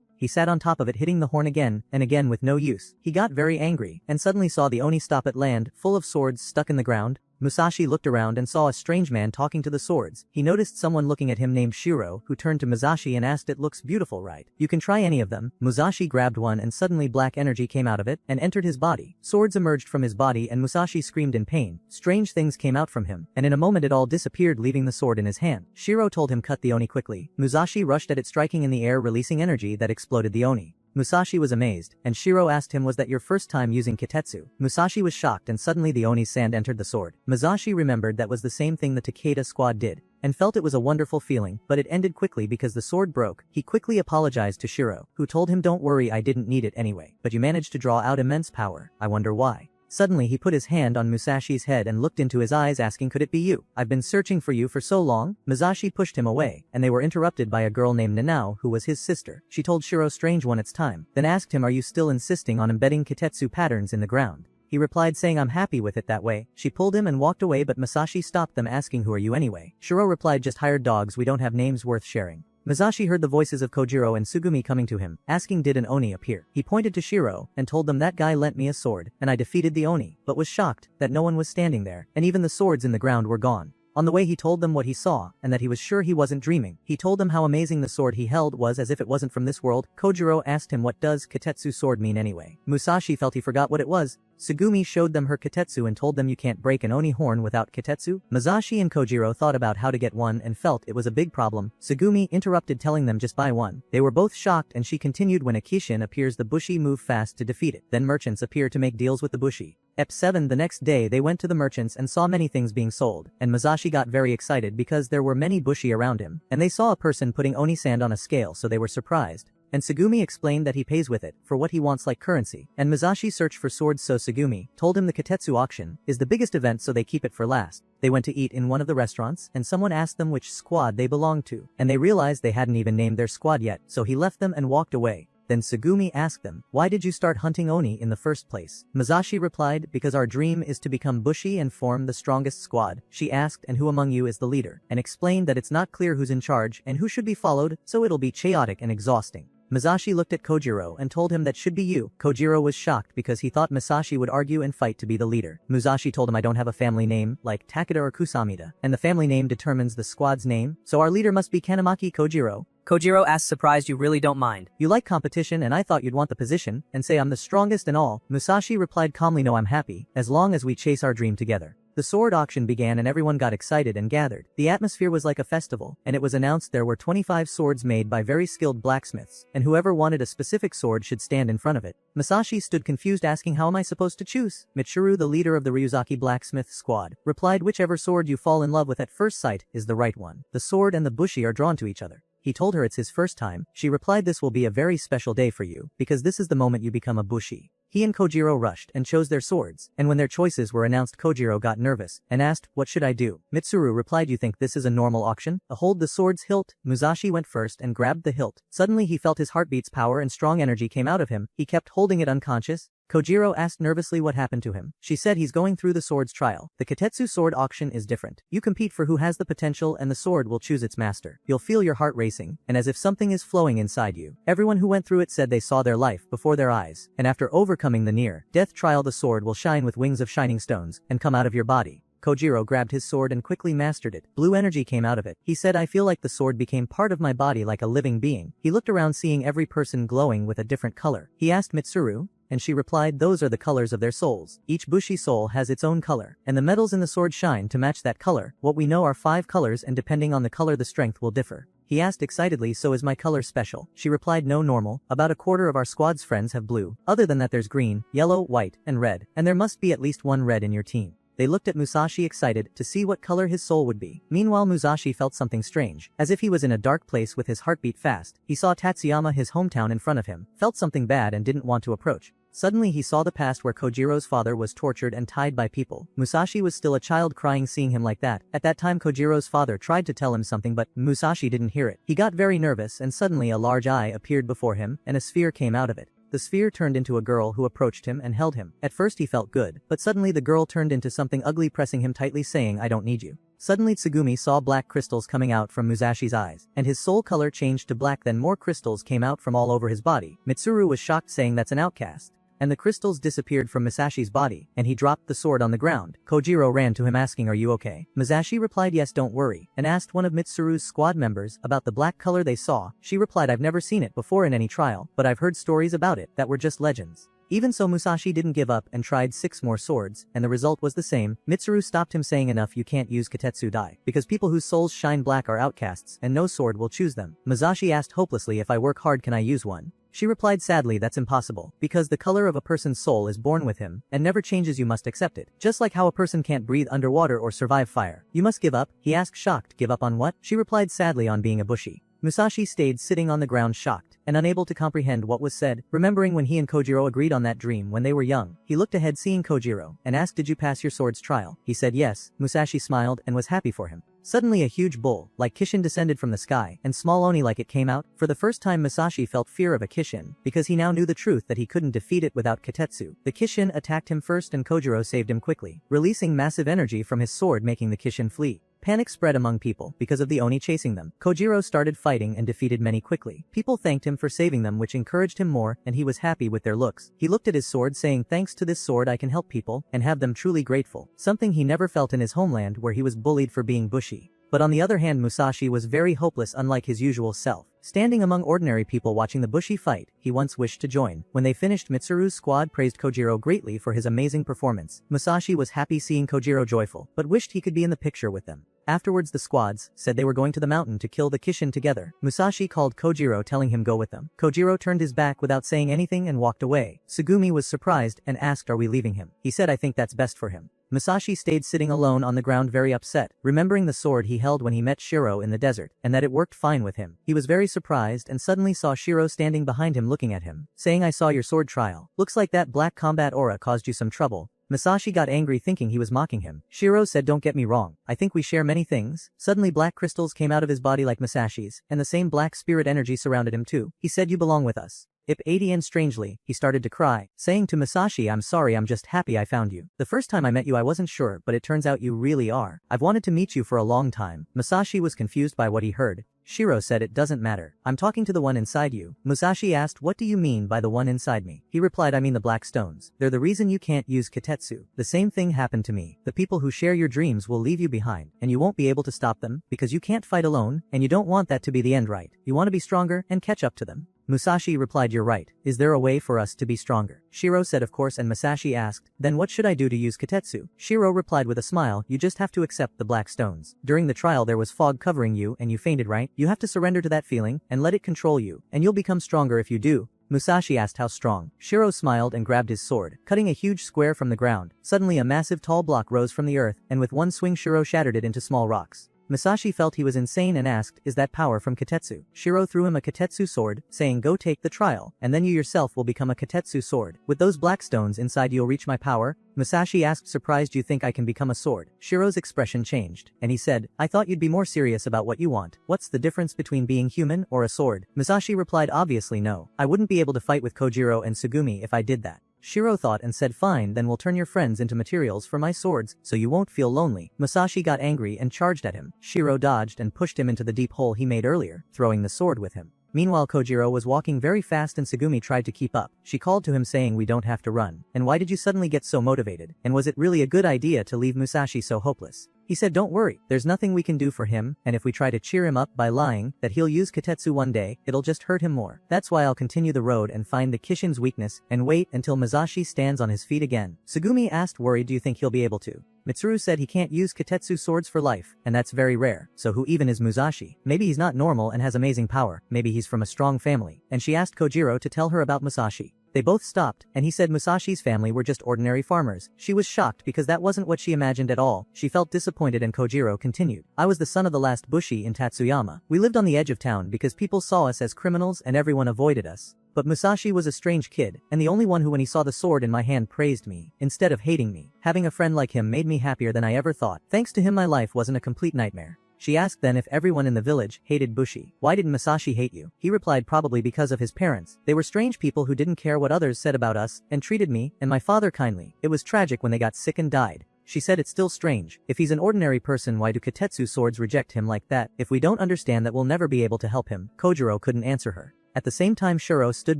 He sat on top of it, hitting the horn again and again with no use. He got very angry and suddenly saw the oni stop at land, full of swords stuck in the ground. Musashi looked around and saw a strange man talking to the swords. He noticed someone looking at him named Shiro, who turned to Musashi and asked, it looks beautiful, right? You can try any of them. Musashi grabbed one and suddenly black energy came out of it and entered his body. Swords emerged from his body and Musashi screamed in pain. Strange things came out from him, and in a moment it all disappeared, leaving the sword in his hand. Shiro told him, cut the oni quickly. Musashi rushed at it, striking in the air, releasing energy that exploded the oni. Musashi was amazed, and Shiro asked him, was that your first time using Kitetsu? Musashi was shocked, and suddenly the Oni's sand entered the sword. Musashi remembered that was the same thing the Takeda squad did, and felt it was a wonderful feeling, but it ended quickly because the sword broke. He quickly apologized to Shiro, who told him, don't worry, I didn't need it anyway, but you managed to draw out immense power. I wonder why. Suddenly he put his hand on Musashi's head and looked into his eyes, asking, could it be you? I've been searching for you for so long. Musashi pushed him away, and they were interrupted by a girl named Nanao, who was his sister. She told Shiro strange one it's time, then asked him, are you still insisting on embedding Kitetsu patterns in the ground? He replied saying, I'm happy with it that way. She pulled him and walked away, but Musashi stopped them, asking, who are you anyway? Shiro replied, just hired dogs, we don't have names worth sharing. Musashi heard the voices of Kojiro and Tsugumi coming to him, asking did an oni appear. He pointed to Shiro and told them, that guy lent me a sword, and I defeated the oni, but was shocked that no one was standing there, and even the swords in the ground were gone. On the way he told them what he saw, and that he was sure he wasn't dreaming. He told them how amazing the sword he held was, as if it wasn't from this world. Kojiro asked him, what does Kitetsu sword mean anyway? Musashi felt he forgot what it was. Tsugumi showed them her Kitetsu and told them you can't break an oni horn without Kitetsu. Musashi and Kojiro thought about how to get one and felt it was a big problem. Tsugumi interrupted, telling them just buy one. They were both shocked, and she continued, when a kishin appears the bushi move fast to defeat it. Then merchants appear to make deals with the bushi. Ep 7 The next day they went to the merchants and saw many things being sold, and Musashi got very excited because there were many bushi around him, and they saw a person putting oni sand on a scale, so they were surprised. And Tsugumi explained that he pays with it for what he wants like currency, and Musashi searched for swords, so Tsugumi told him the Kitetsu auction is the biggest event, so they keep it for last. They went to eat in one of the restaurants, and someone asked them which squad they belonged to, and they realized they hadn't even named their squad yet, so he left them and walked away. Then Tsugumi asked them, why did you start hunting oni in the first place? Musashi replied, because our dream is to become bushi and form the strongest squad. She asked, and who among you is the leader? And explained that it's not clear who's in charge and who should be followed, so it'll be chaotic and exhausting. Musashi looked at Kojiro and told him that should be you. Kojiro was shocked because he thought Musashi would argue and fight to be the leader. Musashi told him, I don't have a family name, like Takeda or Kusamida, and the family name determines the squad's name, so our leader must be Kanamaki Kojiro. Kojiro asked, surprised you really don't mind. You like competition, and I thought you'd want the position, and say I'm the strongest and all. Musashi replied calmly, no, I'm happy, as long as we chase our dream together. The sword auction began and everyone got excited and gathered. The atmosphere was like a festival, and it was announced there were 25 swords made by very skilled blacksmiths, and whoever wanted a specific sword should stand in front of it. Musashi stood confused, asking, how am I supposed to choose? Mitsuru, the leader of the Ryuzaki blacksmith squad, replied, whichever sword you fall in love with at first sight is the right one. The sword and the bushi are drawn to each other. He told her it's his first time. She replied, this will be a very special day for you, because this is the moment you become a bushi. He and Kojiro rushed and chose their swords, and when their choices were announced, Kojiro got nervous and asked, what should I do? Mitsuru replied, you think this is a normal auction? Hold the sword's hilt. Musashi went first and grabbed the hilt. Suddenly he felt his heartbeat's power and strong energy came out of him. He kept holding it unconscious. Kojiro asked nervously what happened to him. She said he's going through the sword's trial. The Kitetsu sword auction is different. You compete for who has the potential and the sword will choose its master. You'll feel your heart racing, and as if something is flowing inside you. Everyone who went through it said they saw their life before their eyes, and after overcoming the near-death trial the sword will shine with wings of shining stones and come out of your body. Kojiro grabbed his sword and quickly mastered it. Blue energy came out of it. He said, I feel like the sword became part of my body like a living being. He looked around seeing every person glowing with a different color. He asked Mitsuru, and she replied, those are the colors of their souls. Each Bushi soul has its own color, and the metals in the sword shine to match that color. What we know are 5 colors, and depending on the color the strength will differ. He asked excitedly, so is my color special? She replied, no, normal. About a quarter of our squad's friends have blue. Other than that there's green, yellow, white, and red. And there must be at least one red in your team. They looked at Musashi excited to see what color his soul would be. Meanwhile Musashi felt something strange, as if he was in a dark place with his heartbeat fast. He saw Tatsuyama, his hometown, in front of him, felt something bad and didn't want to approach. Suddenly he saw the past where Kojiro's father was tortured and tied by people. Musashi was still a child crying seeing him like that. At that time Kojiro's father tried to tell him something but Musashi didn't hear it. He got very nervous and suddenly a large eye appeared before him and a sphere came out of it. The sphere turned into a girl who approached him and held him. At first he felt good, but suddenly the girl turned into something ugly pressing him tightly saying, I don't need you. Suddenly Tsugumi saw black crystals coming out from Musashi's eyes, and his soul color changed to black. Then more crystals came out from all over his body. Mitsuru was shocked saying that's an outcast. And the crystals disappeared from Musashi's body, and he dropped the sword on the ground. Kojiro ran to him asking, are you okay? Musashi replied, yes, don't worry, and asked one of Mitsuru's squad members about the black color they saw. She replied, I've never seen it before in any trial, but I've heard stories about it that were just legends. Even so Musashi didn't give up and tried 6 more swords, and the result was the same. Mitsuru stopped him saying, enough, you can't use Kitetsu Dai, because people whose souls shine black are outcasts, and no sword will choose them. Musashi asked hopelessly, if I work hard can I use one? She replied sadly, that's impossible, because the color of a person's soul is born with him, and never changes. You must accept it. Just like how a person can't breathe underwater or survive fire. You must give up. He asked shocked, give up on what? She replied sadly, on being a Bushi. Musashi stayed sitting on the ground shocked, and unable to comprehend what was said, remembering when he and Kojiro agreed on that dream when they were young. He looked ahead seeing Kojiro, and asked, did you pass your sword's trial? He said yes. Musashi smiled and was happy for him. Suddenly a huge bull, like Kishin, descended from the sky, and small Oni like it came out. For the first time Musashi felt fear of a Kishin, because he now knew the truth that he couldn't defeat it without Kitetsu. The Kishin attacked him first and Kojiro saved him quickly, releasing massive energy from his sword making the Kishin flee. Panic spread among people because of the Oni chasing them. Kojiro started fighting and defeated many quickly. People thanked him for saving them, which encouraged him more, and he was happy with their looks. He looked at his sword saying, thanks to this sword I can help people and have them truly grateful, something he never felt in his homeland where he was bullied for being Bushi. But on the other hand Musashi was very hopeless, unlike his usual self. Standing among ordinary people watching the Bushi fight, he once wished to join. When they finished, Mitsuru's squad praised Kojiro greatly for his amazing performance. Musashi was happy seeing Kojiro joyful, but wished he could be in the picture with them. Afterwards the squads said they were going to the mountain to kill the Kishin together. Musashi called Kojiro telling him go with them. Kojiro turned his back without saying anything and walked away. Tsugumi was surprised and asked, are we leaving him? He said, I think that's best for him. Musashi stayed sitting alone on the ground very upset, remembering the sword he held when he met Shiro in the desert, and that it worked fine with him. He was very surprised and suddenly saw Shiro standing behind him looking at him, saying, I saw your sword trial. Looks like that black combat aura caused you some trouble. Musashi got angry thinking he was mocking him. Shiro said, don't get me wrong, I think we share many things. Suddenly black crystals came out of his body like Musashi's, and the same black spirit energy surrounded him too. He said, you belong with us. Ip 80, and strangely, he started to cry, saying to Musashi, I'm sorry, I'm just happy I found you. The first time I met you I wasn't sure, but it turns out you really are. I've wanted to meet you for a long time. Musashi was confused by what he heard. Shiro said, it doesn't matter. I'm talking to the one inside you. Musashi asked, what do you mean by the one inside me? He replied, I mean the black stones. They're the reason you can't use Kitetsu. The same thing happened to me. The people who share your dreams will leave you behind, and you won't be able to stop them, because you can't fight alone, and you don't want that to be the end, right? You want to be stronger and catch up to them. Musashi replied, you're right. Is there a way for us to be stronger? Shiro said, of course, and Musashi asked, then what should I do to use Kitetsu? Shiro replied with a smile, you just have to accept the black stones. During the trial there was fog covering you and you fainted, right? You have to surrender to that feeling and let it control you, and you'll become stronger if you do. Musashi asked how strong. Shiro smiled and grabbed his sword, cutting a huge square from the ground. Suddenly a massive tall block rose from the earth, and with one swing Shiro shattered it into small rocks. Musashi felt he was insane and asked, is that power from Kitetsu? Shiro threw him a Kitetsu sword, saying, go take the trial, and then you yourself will become a Kitetsu sword. With those black stones inside you'll reach my power? Musashi asked, surprised, you think I can become a sword? Shiro's expression changed, and he said, I thought you'd be more serious about what you want. What's the difference between being human or a sword? Musashi replied, obviously no. I wouldn't be able to fight with Kojiro and Tsugumi if I did that. Shiro thought and said, fine, then we'll turn your friends into materials for my swords, so you won't feel lonely. Musashi got angry and charged at him. Shiro dodged and pushed him into the deep hole he made earlier, throwing the sword with him. Meanwhile Kojiro was walking very fast and Tsugumi tried to keep up. She called to him saying we don't have to run. And why did you suddenly get so motivated? And was it really a good idea to leave Musashi so hopeless? He said don't worry, there's nothing we can do for him, and if we try to cheer him up by lying that he'll use Kitetsu one day, it'll just hurt him more. That's why I'll continue the road and find the Kishin's weakness and wait until Musashi stands on his feet again. Tsugumi asked worried, do you think he'll be able to? Mitsuru said he can't use Kitetsu swords for life, and that's very rare. So who even is Musashi? Maybe he's not normal and has amazing power, maybe he's from a strong family. And she asked Kojiro to tell her about Musashi. They both stopped, and he said Musashi's family were just ordinary farmers. She was shocked because that wasn't what she imagined at all. She felt disappointed and Kojiro continued. I was the son of the last bushi in Tatsuyama. We lived on the edge of town because people saw us as criminals and everyone avoided us. But Musashi was a strange kid, and the only one who when he saw the sword in my hand praised me, instead of hating me. Having a friend like him made me happier than I ever thought. Thanks to him my life wasn't a complete nightmare. She asked then if everyone in the village hated Bushi. Why didn't Musashi hate you? He replied probably because of his parents. They were strange people who didn't care what others said about us, and treated me and my father kindly. It was tragic when they got sick and died. She said it's still strange. If he's an ordinary person, why do Kitetsu swords reject him like that? If we don't understand that we'll never be able to help him. Kojiro couldn't answer her. At the same time Shuro stood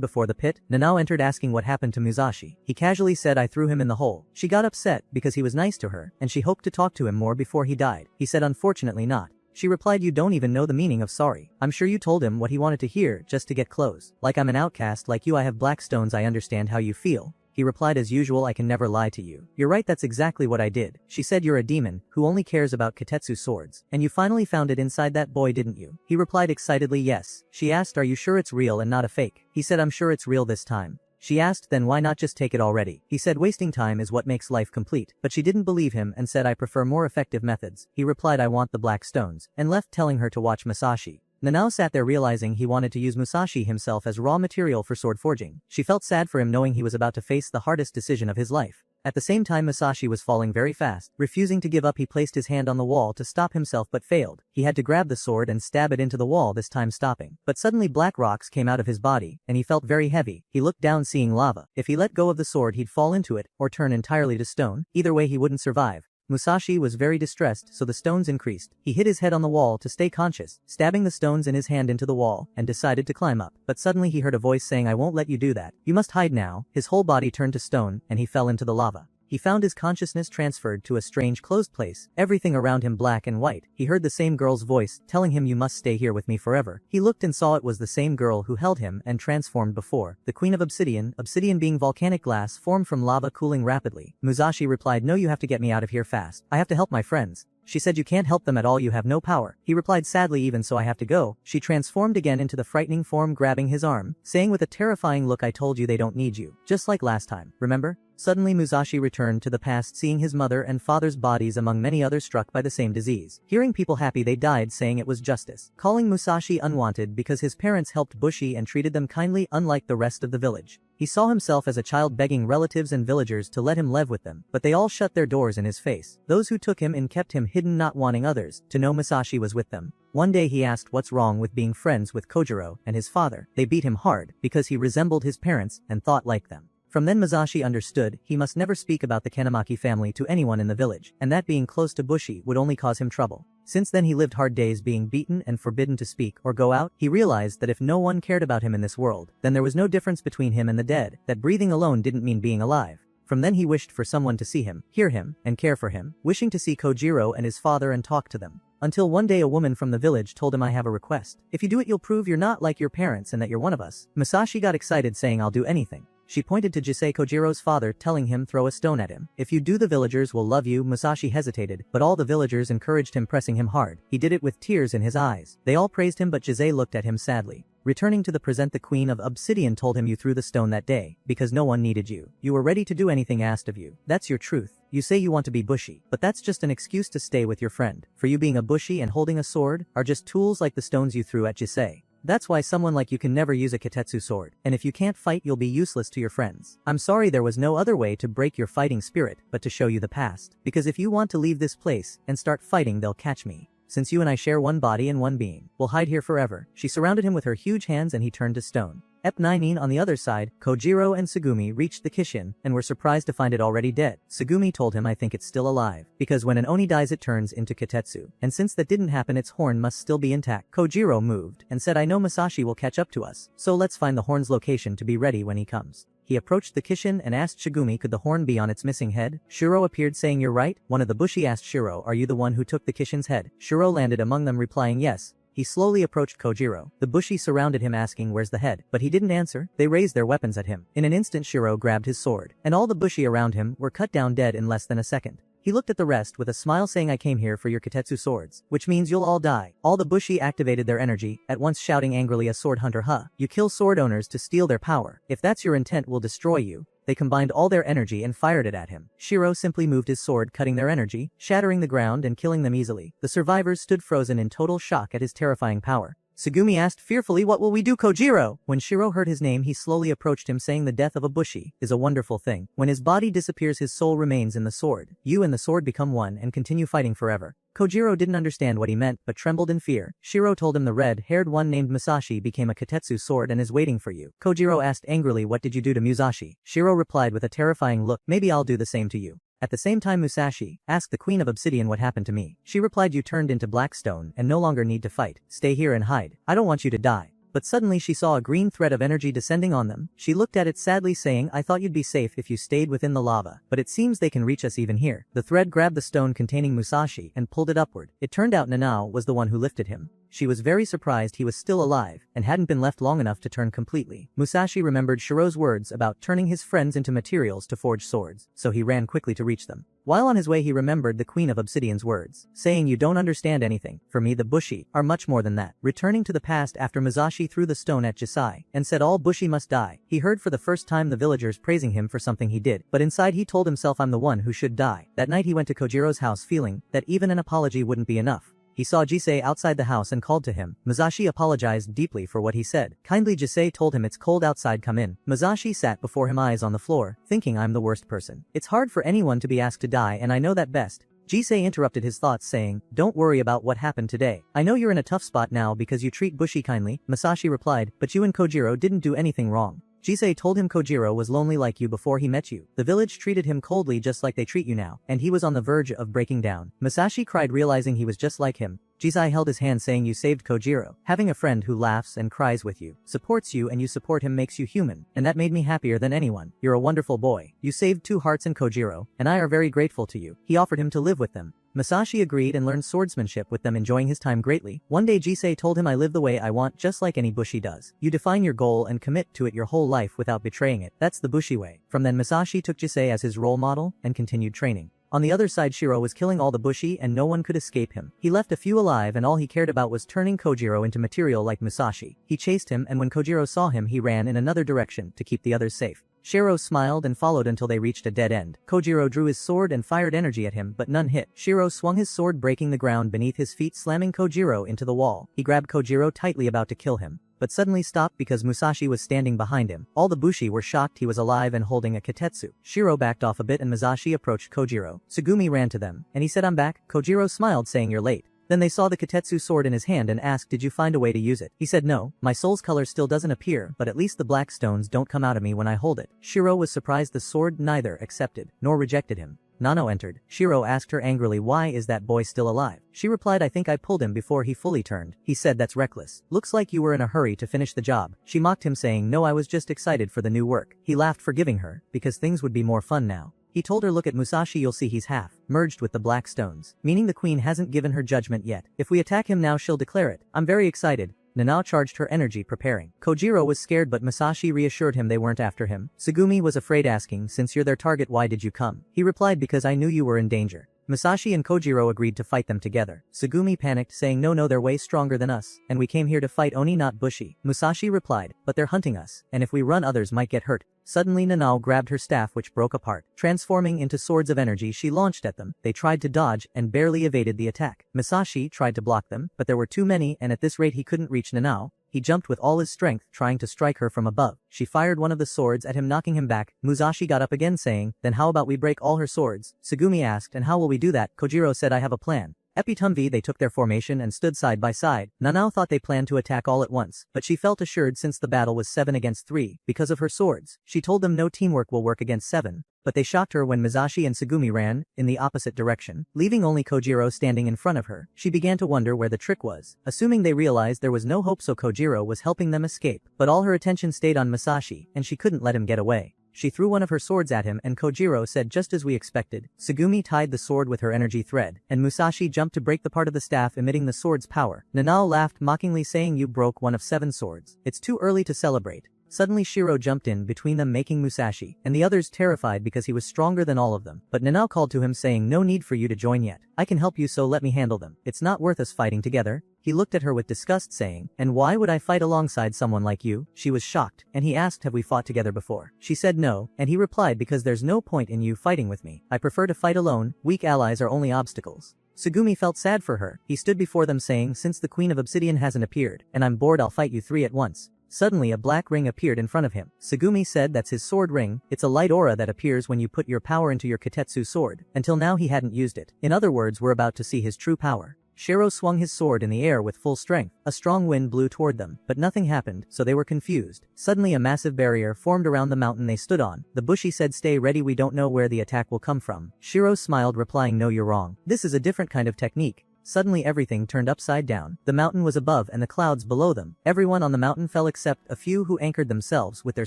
before the pit. Nanao entered asking what happened to Musashi. He casually said I threw him in the hole. She got upset because he was nice to her, and she hoped to talk to him more before he died. He said unfortunately not. She replied you don't even know the meaning of sorry. I'm sure you told him what he wanted to hear just to get close. Like I'm an outcast like you, I have black stones, I understand how you feel. He replied as usual, I can never lie to you. You're right, that's exactly what I did. She said you're a demon who only cares about Kitetsu swords. And you finally found it inside that boy, didn't you? He replied excitedly yes. She asked are you sure it's real and not a fake? He said I'm sure it's real this time. She asked then why not just take it already? He said wasting time is what makes life complete. But she didn't believe him and said I prefer more effective methods. He replied I want the black stones, and left telling her to watch Musashi. Nanao sat there realizing he wanted to use Musashi himself as raw material for sword forging. She felt sad for him knowing he was about to face the hardest decision of his life. At the same time Musashi was falling very fast. Refusing to give up, he placed his hand on the wall to stop himself but failed. He had to grab the sword and stab it into the wall, this time stopping. But suddenly black rocks came out of his body, and he felt very heavy. He looked down seeing lava. If he let go of the sword he'd fall into it, or turn entirely to stone. Either way he wouldn't survive. Musashi was very distressed, so the stones increased. He hit his head on the wall to stay conscious, stabbing the stones in his hand into the wall, and decided to climb up. But suddenly he heard a voice saying I won't let you do that. You must hide now. His whole body turned to stone, and he fell into the lava. He found his consciousness transferred to a strange closed place, everything around him black and white. He heard the same girl's voice, telling him you must stay here with me forever. He looked and saw it was the same girl who held him and transformed before. The queen of obsidian being volcanic glass formed from lava cooling rapidly. Musashi replied no, you have to get me out of here fast. I have to help my friends. She said you can't help them at all, you have no power. He replied sadly even so I have to go. She transformed again into the frightening form grabbing his arm, saying with a terrifying look I told you they don't need you. Just like last time, remember? Suddenly Musashi returned to the past seeing his mother and father's bodies among many others struck by the same disease. Hearing people happy they died saying it was justice. Calling Musashi unwanted because his parents helped Bushi and treated them kindly unlike the rest of the village. He saw himself as a child begging relatives and villagers to let him live with them, but they all shut their doors in his face. Those who took him in kept him hidden not wanting others to know Musashi was with them. One day he asked what's wrong with being friends with Kojiro and his father. They beat him hard because he resembled his parents and thought like them. From then Musashi understood he must never speak about the Kanamaki family to anyone in the village, and that being close to Bushi would only cause him trouble. Since then he lived hard days being beaten and forbidden to speak or go out. He realized that if no one cared about him in this world, then there was no difference between him and the dead, that breathing alone didn't mean being alive. From then he wished for someone to see him, hear him, and care for him, wishing to see Kojiro and his father and talk to them. Until one day a woman from the village told him I have a request. If you do it you'll prove you're not like your parents and that you're one of us. Musashi got excited saying I'll do anything. She pointed to Jisei Kojiro's father telling him throw a stone at him. If you do the villagers will love you. Musashi hesitated, but all the villagers encouraged him pressing him hard. He did it with tears in his eyes. They all praised him but Jisei looked at him sadly. Returning to the present the queen of obsidian told him you threw the stone that day, because no one needed you. You were ready to do anything asked of you. That's your truth. You say you want to be Bushi, but that's just an excuse to stay with your friend. For you being a Bushi and holding a sword are just tools like the stones you threw at Jisei. That's why someone like you can never use a Kitetsu sword, and if you can't fight you'll be useless to your friends. I'm sorry there was no other way to break your fighting spirit, but to show you the past. Because if you want to leave this place and start fighting they'll catch me. Since you and I share one body and one being, we'll hide here forever. She surrounded him with her huge hands and he turned to stone. Ep 19 on the other side, Kojiro and Tsugumi reached the kishin, and were surprised to find it already dead. Tsugumi told him I think it's still alive, because when an oni dies it turns into Kitetsu, and since that didn't happen its horn must still be intact. Kojiro moved, and said I know Musashi will catch up to us, so let's find the horn's location to be ready when he comes. He approached the kishin and asked Shigumi could the horn be on its missing head. Shiro appeared saying you're right. One of the bushi asked Shiro are you the one who took the kishin's head? Shiro landed among them replying yes. He slowly approached Kojiro. The bushi surrounded him asking where's the head, but he didn't answer. They raised their weapons at him. In an instant Shiro grabbed his sword, and all the bushi around him were cut down dead in less than a second. He looked at the rest with a smile saying I came here for your Kitetsu swords, which means you'll all die. All the bushi activated their energy, at once shouting angrily a sword hunter huh. You kill sword owners to steal their power. If that's your intent we'll destroy you. They combined all their energy and fired it at him. Shiro simply moved his sword cutting their energy, shattering the ground and killing them easily. The survivors stood frozen in total shock at his terrifying power. Tsugumi asked fearfully what will we do Kojiro? When Shiro heard his name he slowly approached him saying the death of a bushi is a wonderful thing. When his body disappears his soul remains in the sword. You and the sword become one and continue fighting forever. Kojiro didn't understand what he meant but trembled in fear. Shiro told him the red-haired one named Musashi became a Kitetsu sword and is waiting for you. Kojiro asked angrily what did you do to Musashi? Shiro replied with a terrifying look maybe I'll do the same to you. At the same time Musashi asked the Queen of Obsidian what happened to me. She replied you turned into black stone and no longer need to fight. Stay here and hide. I don't want you to die. But suddenly she saw a green thread of energy descending on them. She looked at it sadly saying I thought you'd be safe if you stayed within the lava, but it seems they can reach us even here. The thread grabbed the stone containing Musashi and pulled it upward. It turned out Nanao was the one who lifted him. She was very surprised he was still alive and hadn't been left long enough to turn completely. Musashi remembered Shiro's words about turning his friends into materials to forge swords, so he ran quickly to reach them. While on his way he remembered the Queen of Obsidian's words, saying you don't understand anything. For me the bushi are much more than that. Returning to the past after Musashi threw the stone at Jisai and said all bushi must die, he heard for the first time the villagers praising him for something he did, but inside he told himself I'm the one who should die. That night he went to Kojiro's house feeling that even an apology wouldn't be enough. He saw Jisei outside the house and called to him. Musashi apologized deeply for what he said. Kindly Jisei told him it's cold outside come in. Musashi sat before him eyes on the floor, thinking I'm the worst person. It's hard for anyone to be asked to die and I know that best. Jisei interrupted his thoughts saying, don't worry about what happened today. I know you're in a tough spot now because you treat bushi kindly. Musashi replied, but you and Kojiro didn't do anything wrong. Jisei told him Kojiro was lonely like you before he met you. The village treated him coldly just like they treat you now, and he was on the verge of breaking down. Musashi cried realizing he was just like him. Jisai held his hand saying you saved Kojiro. Having a friend who laughs and cries with you, supports you and you support him makes you human, and that made me happier than anyone. You're a wonderful boy. You saved 2 hearts in Kojiro, and I are very grateful to you. He offered him to live with them. Musashi agreed and learned swordsmanship with them enjoying his time greatly. One day Jisei told him I live the way I want just like any bushi does. You define your goal and commit to it your whole life without betraying it. That's the bushi way. From then Musashi took Jisei as his role model and continued training. On the other side Shiro was killing all the bushi and no one could escape him. He left a few alive and all he cared about was turning Kojiro into material like Musashi. He chased him and when Kojiro saw him he ran in another direction to keep the others safe. Shiro smiled and followed until they reached a dead end. Kojiro drew his sword and fired energy at him but none hit. Shiro swung his sword breaking the ground beneath his feet slamming Kojiro into the wall. He grabbed Kojiro tightly about to kill him, but suddenly stopped because Musashi was standing behind him. All the bushi were shocked he was alive and holding a Kitetsu. Shiro backed off a bit and Musashi approached Kojiro. Tsugumi ran to them, and he said I'm back. Kojiro smiled saying you're late. Then they saw the Kitetsu sword in his hand and asked did you find a way to use it? He said no, my soul's color still doesn't appear but at least the black stones don't come out of me when I hold it. Shiro was surprised the sword neither accepted nor rejected him. Nano entered. Shiro asked her angrily why is that boy still alive? She replied I think I pulled him before he fully turned. He said that's reckless. Looks like you were in a hurry to finish the job. She mocked him saying no I was just excited for the new work. He laughed forgiving her because things would be more fun now. He told her look at Musashi you'll see he's half merged with the black stones, meaning the queen hasn't given her judgment yet. If we attack him now she'll declare it. I'm very excited. Nanao charged her energy preparing. Kojiro was scared but Musashi reassured him they weren't after him. Tsugumi was afraid asking since you're their target why did you come? He replied because I knew you were in danger. Musashi and Kojiro agreed to fight them together. Tsugumi panicked saying no they're way stronger than us, and we came here to fight Oni not Bushi. Musashi replied, but they're hunting us, and if we run others might get hurt. Suddenly Nanao grabbed her staff which broke apart. Transforming into swords of energy she launched at them. They tried to dodge and barely evaded the attack. Musashi tried to block them, but there were too many and at this rate he couldn't reach Nanao. He jumped with all his strength trying to strike her from above. She fired one of the swords at him knocking him back. Musashi got up again saying, then how about we break all her swords? Tsugumi asked and how will we do that? Kojiro said I have a plan. Epitumvi they took their formation and stood side by side. Nanao thought they planned to attack all at once, but she felt assured since the battle was 7 against 3, because of her swords. She told them no teamwork will work against 7. But they shocked her when Musashi and Tsugumi ran in the opposite direction, leaving only Kojiro standing in front of her. She began to wonder where the trick was. Assuming they realized there was no hope, so Kojiro was helping them escape, but all her attention stayed on Musashi, and she couldn't let him get away. She threw one of her swords at him and Kojiro said just as we expected. Tsugumi tied the sword with her energy thread, and Musashi jumped to break the part of the staff emitting the sword's power. Nanao laughed mockingly saying you broke one of 7 swords. It's too early to celebrate. Suddenly Shiro jumped in between them making Musashi and the others terrified because he was stronger than all of them. But Nanao called to him saying no need for you to join yet. I can help you, so let me handle them. It's not worth us fighting together. He looked at her with disgust saying, and why would I fight alongside someone like you? She was shocked, and he asked have we fought together before? She said no, and he replied because there's no point in you fighting with me. I prefer to fight alone. Weak allies are only obstacles. Tsugumi felt sad for her. He stood before them saying since the Queen of Obsidian hasn't appeared, and I'm bored, I'll fight you 3 at once. Suddenly a black ring appeared in front of him. Tsugumi said that's his sword ring. It's a light aura that appears when you put your power into your Kitetsu sword. Until now he hadn't used it. In other words, we're about to see his true power. Shiro swung his sword in the air with full strength. A strong wind blew toward them, but nothing happened, so they were confused. Suddenly a massive barrier formed around the mountain they stood on. The Bushi said stay ready, we don't know where the attack will come from. Shiro smiled replying no, you're wrong. This is a different kind of technique. Suddenly everything turned upside down. The mountain was above and the clouds below them. Everyone on the mountain fell except a few who anchored themselves with their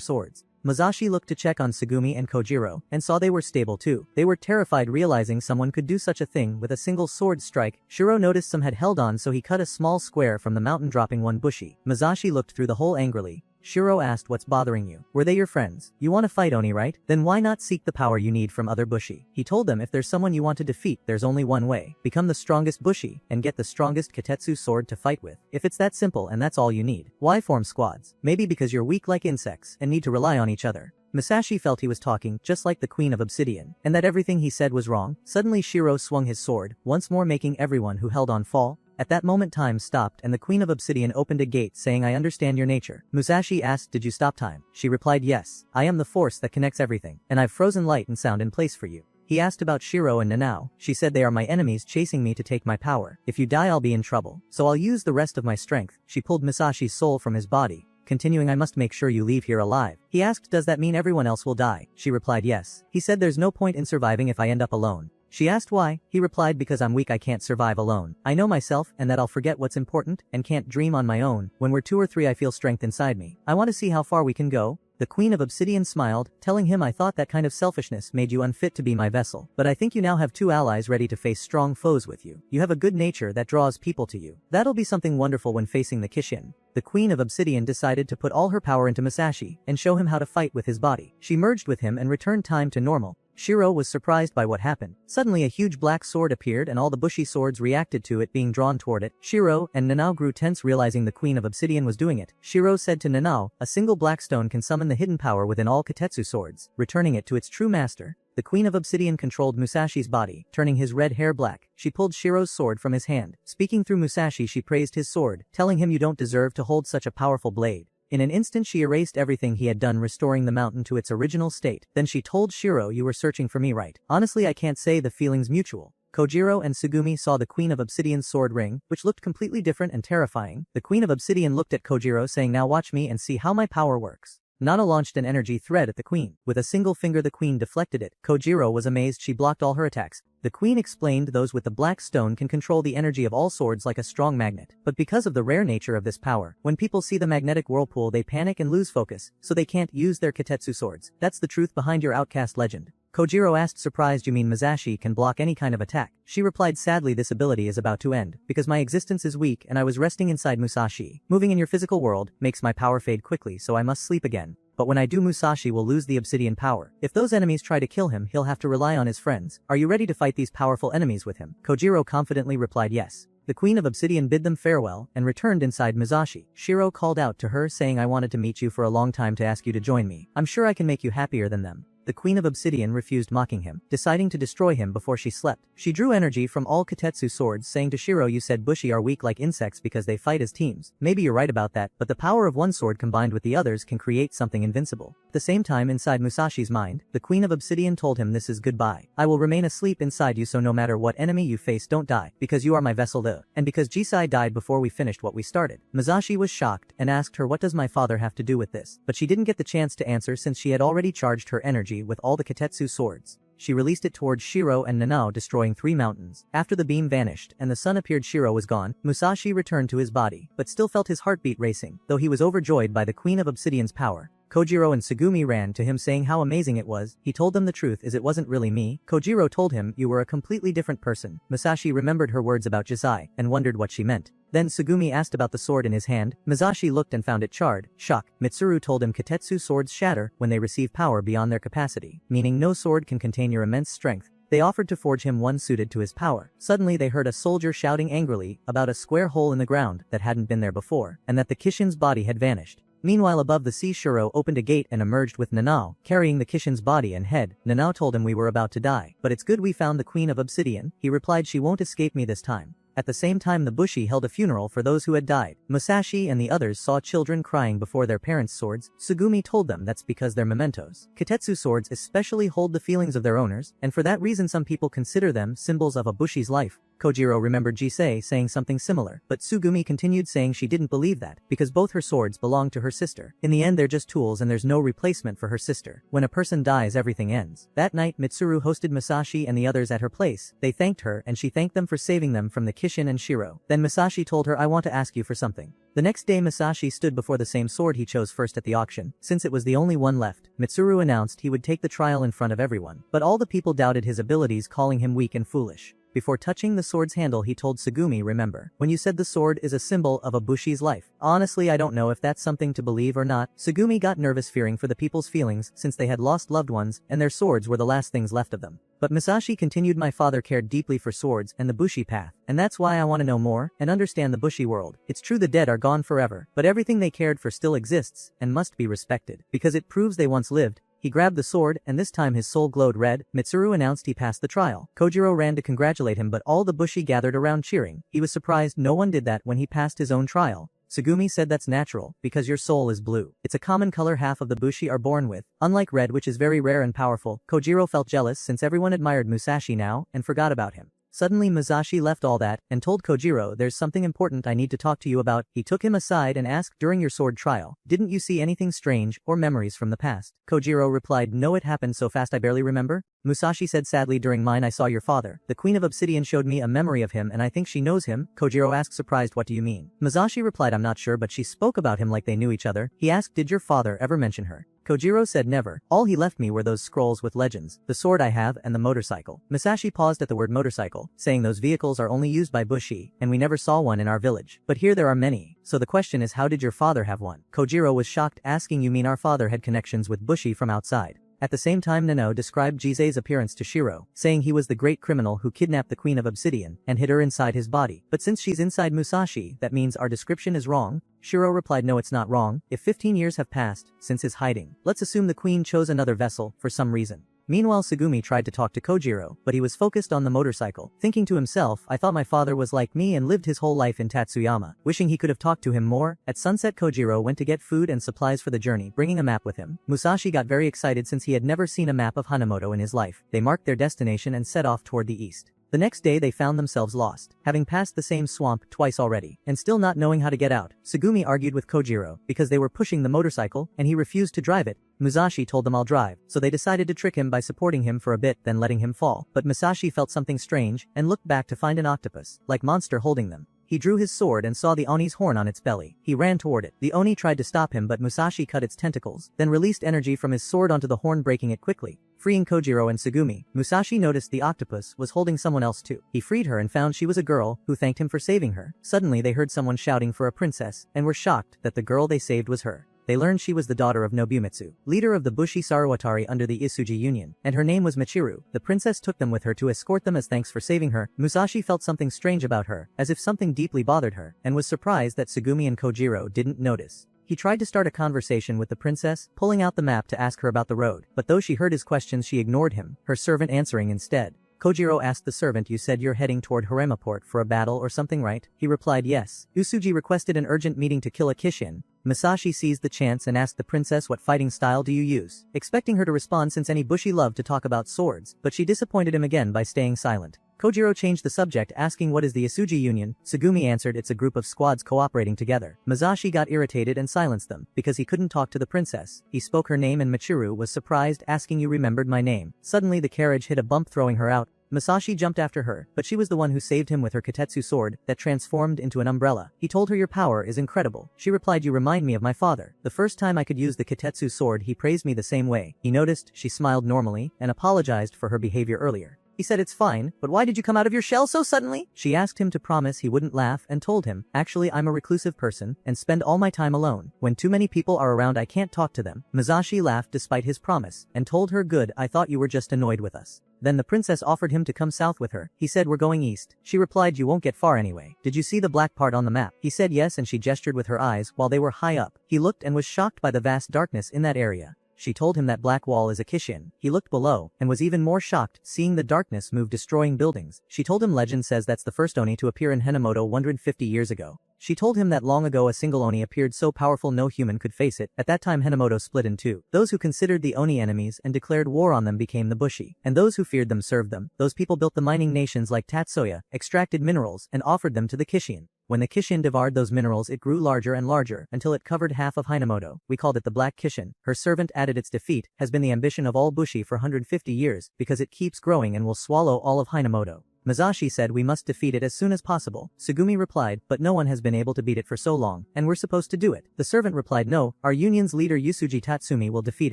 swords. Musashi looked to check on Tsugumi and Kojiro, and saw they were stable too. They were terrified realizing someone could do such a thing with a single sword strike. Shiro noticed some had held on, so he cut a small square from the mountain dropping one Bushi. Musashi looked through the hole angrily. Shiro asked what's bothering you? Were they your friends? You want to fight Oni, right? Then why not seek the power you need from other Bushi? He told them if there's someone you want to defeat, there's only one way. Become the strongest Bushi, and get the strongest Kitetsu sword to fight with. If it's that simple and that's all you need, why form squads? Maybe because you're weak like insects, and need to rely on each other. Musashi felt he was talking just like the Queen of Obsidian, and that everything he said was wrong. Suddenly Shiro swung his sword, once more making everyone who held on fall. At that moment time stopped and the Queen of Obsidian opened a gate saying I understand your nature. Musashi asked did you stop time? She replied yes, I am the force that connects everything, and I've frozen light and sound in place for you. He asked about Shiro and Nanao. She said they are my enemies chasing me to take my power. If you die I'll be in trouble, so I'll use the rest of my strength. She pulled Musashi's soul from his body, continuing I must make sure you leave here alive. He asked does that mean everyone else will die? She replied yes. He said there's no point in surviving if I end up alone. She asked why. He replied because I'm weak, I can't survive alone. I know myself and that I'll forget what's important and can't dream on my own. When we're 2 or 3 I feel strength inside me. I want to see how far we can go. The Queen of Obsidian smiled, telling him I thought that kind of selfishness made you unfit to be my vessel. But I think you now have 2 allies ready to face strong foes with you. You have a good nature that draws people to you. That'll be something wonderful when facing the Kishin. The Queen of Obsidian decided to put all her power into Musashi and show him how to fight with his body. She merged with him and returned time to normal. Shiro was surprised by what happened. Suddenly a huge black sword appeared and all the Bushi swords reacted to it being drawn toward it. Shiro and Nanao grew tense realizing the Queen of Obsidian was doing it. Shiro said to Nanao, a single black stone can summon the hidden power within all Kitetsu swords, returning it to its true master. The Queen of Obsidian controlled Musashi's body, turning his red hair black. She pulled Shiro's sword from his hand. Speaking through Musashi she praised his sword, telling him you don't deserve to hold such a powerful blade. In an instant she erased everything he had done, restoring the mountain to its original state. Then she told Shiro you were searching for me, right? Honestly I can't say the feeling's mutual. Kojiro and Tsugumi saw the Queen of Obsidian's sword ring, which looked completely different and terrifying. The Queen of Obsidian looked at Kojiro saying now watch me and see how my power works. Nana launched an energy thread at the Queen. With a single finger the Queen deflected it. Kojiro was amazed she blocked all her attacks. The Queen explained those with the black stone can control the energy of all swords like a strong magnet. But because of the rare nature of this power, when people see the magnetic whirlpool they panic and lose focus, so they can't use their Kitetsu swords. That's the truth behind your outcast legend. Kojiro asked surprised you mean Musashi can block any kind of attack? She replied sadly this ability is about to end, because my existence is weak and I was resting inside Musashi. Moving in your physical world makes my power fade quickly, so I must sleep again. But when I do Musashi will lose the obsidian power. If those enemies try to kill him he'll have to rely on his friends. Are you ready to fight these powerful enemies with him? Kojiro confidently replied yes. The Queen of Obsidian bid them farewell and returned inside Musashi. Shiro called out to her saying I wanted to meet you for a long time to ask you to join me. I'm sure I can make you happier than them. The Queen of Obsidian refused, mocking him, deciding to destroy him before she slept. She drew energy from all Kitetsu swords saying to Shiro you said Bushi are weak like insects because they fight as teams. Maybe you're right about that, but the power of one sword combined with the others can create something invincible. At the same time inside Musashi's mind, the Queen of Obsidian told him this is goodbye. I will remain asleep inside you so no matter what enemy you face don't die, because you are my vessel and because Jisai died before we finished what we started. Musashi was shocked and asked her what does my father have to do with this, but she didn't get the chance to answer since she had already charged her energy with all the Kitetsu swords. She released it towards Shiro and Nanao, destroying 3 mountains. After the beam vanished and the sun appeared, Shiro was gone. Musashi returned to his body, but still felt his heartbeat racing, though he was overjoyed by the Queen of Obsidian's power. Kojiro and Tsugumi ran to him saying how amazing it was. He told them the truth is it wasn't really me. Kojiro told him you were a completely different person. Musashi remembered her words about Jisai and wondered what she meant. Then Tsugumi asked about the sword in his hand. Musashi looked and found it charred. Shock. Mitsuru told him Kitetsu swords shatter when they receive power beyond their capacity, meaning no sword can contain your immense strength. They offered to forge him one suited to his power. Suddenly they heard a soldier shouting angrily about a square hole in the ground that hadn't been there before, and that the Kishin's body had vanished. Meanwhile above the sea, Shiro opened a gate and emerged with Nanao, carrying the Kishin's body and head. Nanao told him we were about to die, but it's good we found the Queen of Obsidian. He replied she won't escape me this time. At the same time the Bushi held a funeral for those who had died. Musashi and the others saw children crying before their parents' swords. Tsugumi told them that's because they're mementos. Kitetsu swords especially hold the feelings of their owners, and for that reason some people consider them symbols of a Bushi's life. Kojiro remembered Jisei saying something similar, but Tsugumi continued saying she didn't believe that, because both her swords belonged to her sister. In the end they're just tools and there's no replacement for her sister. When a person dies everything ends. That night Mitsuru hosted Musashi and the others at her place. They thanked her and she thanked them for saving them from the Kishin and Shiro. Then Musashi told her I want to ask you for something. The next day Musashi stood before the same sword he chose first at the auction, since it was the only one left. Mitsuru announced he would take the trial in front of everyone, but all the people doubted his abilities, calling him weak and foolish. Before touching the sword's handle he told Tsugumi, remember when you said the sword is a symbol of a Bushi's life? Honestly I don't know if that's something to believe or not. Tsugumi got nervous fearing for the people's feelings since they had lost loved ones and their swords were the last things left of them. But Musashi continued, my father cared deeply for swords and the Bushi path, and that's why I want to know more and understand the Bushi world. It's true the dead are gone forever, but everything they cared for still exists and must be respected, because it proves they once lived. He grabbed the sword, and this time his soul glowed red. Mitsuru announced he passed the trial. Kojiro ran to congratulate him, but all the Bushi gathered around cheering. He was surprised no one did that when he passed his own trial. Tsugumi said that's natural, because your soul is blue. It's a common color half of the Bushi are born with, unlike red which is very rare and powerful. Kojiro felt jealous since everyone admired Musashi now, and forgot about him. Suddenly Musashi left all that, and told Kojiro there's something important I need to talk to you about. He took him aside and asked, during your sword trial, didn't you see anything strange, or memories from the past? Kojiro replied, no, it happened so fast I barely remember. Musashi said sadly, during mine I saw your father. The Queen of Obsidian showed me a memory of him and I think she knows him. Kojiro asked surprised, what do you mean? Musashi replied, I'm not sure, but she spoke about him like they knew each other. He asked, did your father ever mention her? Kojiro said never. All he left me were those scrolls with legends, the sword I have and the motorcycle. Musashi paused at the word motorcycle, saying those vehicles are only used by Bushi, and we never saw one in our village. But here there are many. So the question is, how did your father have one? Kojiro was shocked, asking, you mean our father had connections with Bushi from outside? At the same time Nanao described Jisei's appearance to Shiro, saying he was the great criminal who kidnapped the Queen of Obsidian and hid her inside his body. But since she's inside Musashi, that means our description is wrong? Shiro replied, no, it's not wrong. If 15 years have passed since his hiding, let's assume the queen chose another vessel for some reason. Meanwhile Tsugumi tried to talk to Kojiro, but he was focused on the motorcycle, thinking to himself, I thought my father was like me and lived his whole life in Tatsuyama, wishing he could have talked to him more. At sunset Kojiro went to get food and supplies for the journey, bringing a map with him. Musashi got very excited since he had never seen a map of Hanamoto in his life. They marked their destination and set off toward the east. The next day they found themselves lost, having passed the same swamp twice already, and still not knowing how to get out. Tsugumi argued with Kojiro, because they were pushing the motorcycle, and he refused to drive it. Musashi told them I'll drive, so they decided to trick him by supporting him for a bit then letting him fall. But Musashi felt something strange, and looked back to find an octopus-like monster holding them. He drew his sword and saw the Oni's horn on its belly. He ran toward it. The Oni tried to stop him but Musashi cut its tentacles, then released energy from his sword onto the horn, breaking it quickly, freeing Kojiro and Tsugumi. Musashi noticed the octopus was holding someone else too. He freed her and found she was a girl, who thanked him for saving her. Suddenly they heard someone shouting for a princess, and were shocked that the girl they saved was her. They learned she was the daughter of Nobumitsu, leader of the Bushi Saruwatari under the Isuji Union, and her name was Michiru. The princess took them with her to escort them as thanks for saving her. Musashi felt something strange about her, as if something deeply bothered her, and was surprised that Tsugumi and Kojiro didn't notice. He tried to start a conversation with the princess, pulling out the map to ask her about the road, but though she heard his questions she ignored him, her servant answering instead. Kojiro asked the servant, you said you're heading toward Harema Port for a battle or something, right? He replied yes. Usuji requested an urgent meeting to kill a Kishin, Masashi seized the chance and asked the princess what fighting style do you use, expecting her to respond since any bushi loved to talk about swords, but she disappointed him again by staying silent. Kojiro changed the subject, asking what is the Isuji Union. Sugumi answered it's a group of squads cooperating together. Masashi got irritated and silenced them, because he couldn't talk to the princess. He spoke her name and Michiru was surprised, asking you remembered my name. Suddenly the carriage hit a bump, throwing her out. Masashi jumped after her, but she was the one who saved him with her Kitetsu sword that transformed into an umbrella. He told her your power is incredible. She replied you remind me of my father. The first time I could use the Kitetsu sword he praised me the same way. He noticed she smiled normally and apologized for her behavior earlier. He said it's fine, but why did you come out of your shell so suddenly? She asked him to promise he wouldn't laugh and told him, actually I'm a reclusive person and spend all my time alone. When too many people are around I can't talk to them. Masashi laughed despite his promise and told her good, I thought you were just annoyed with us. Then the princess offered him to come south with her. He said we're going east. She replied you won't get far anyway. Did you see the black part on the map? He said yes and she gestured with her eyes while they were high up. He looked and was shocked by the vast darkness in that area. She told him that black wall is a Kishin. He looked below, and was even more shocked, seeing the darkness move destroying buildings. She told him legend says that's the first Oni to appear in Hanamoto 150 years ago. She told him that long ago a single Oni appeared so powerful no human could face it. At that time Hanamoto split in two. Those who considered the Oni enemies and declared war on them became the Bushi. And those who feared them served them. Those people built the mining nations like Tatsuya, extracted minerals, and offered them to the Kishin. When the Kishin devoured those minerals it grew larger and larger until it covered half of Hanamoto. We called it the Black Kishin. Her servant added its defeat has been the ambition of all Bushi for 150 years because it keeps growing and will swallow all of Hanamoto. Masashi said we must defeat it as soon as possible. Sugumi replied, but no one has been able to beat it for so long, and we're supposed to do it. The servant replied no, our union's leader Yusuji Tatsumi will defeat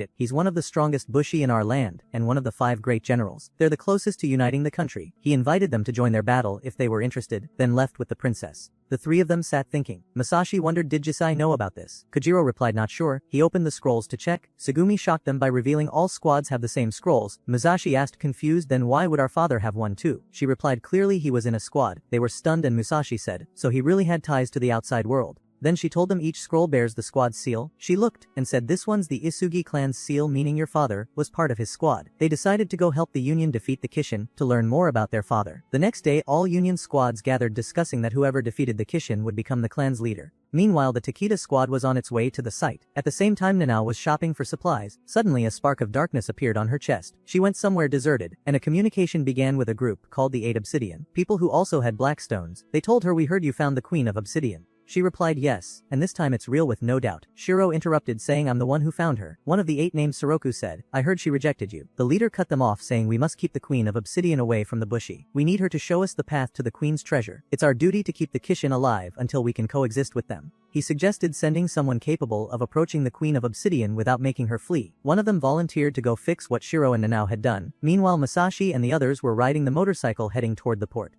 it. He's one of the strongest Bushi in our land, and one of the 5 great generals. They're the closest to uniting the country. He invited them to join their battle if they were interested, then left with the princess. The 3 of them sat thinking. Masashi wondered did Jisai know about this? Kojiro replied not sure. He opened the scrolls to check. Sugumi shocked them by revealing all squads have the same scrolls. Masashi asked confused then why would our father have one too? She replied clearly he was in a squad. They were stunned and Musashi said, so he really had ties to the outside world. Then she told them each scroll bears the squad's seal. She looked and said this one's the Isugi clan's seal, meaning your father was part of his squad. They decided to go help the union defeat the Kishin to learn more about their father. The next day all union squads gathered discussing that whoever defeated the Kishin would become the clan's leader. Meanwhile the Takeda squad was on its way to the site. At the same time Nanao was shopping for supplies. Suddenly a spark of darkness appeared on her chest. She went somewhere deserted, and a communication began with a group called the 8 Obsidian. People who also had black stones. They told her we heard you found the Queen of Obsidian. She replied yes, and this time it's real with no doubt. Shiro interrupted saying I'm the one who found her. One of the 8 named Soroku said, I heard she rejected you. The leader cut them off saying we must keep the Queen of Obsidian away from the Bushi. We need her to show us the path to the Queen's treasure. It's our duty to keep the Kishin alive until we can coexist with them. He suggested sending someone capable of approaching the Queen of Obsidian without making her flee. One of them volunteered to go fix what Shiro and Nanao had done. Meanwhile Masashi and the others were riding the motorcycle heading toward the port.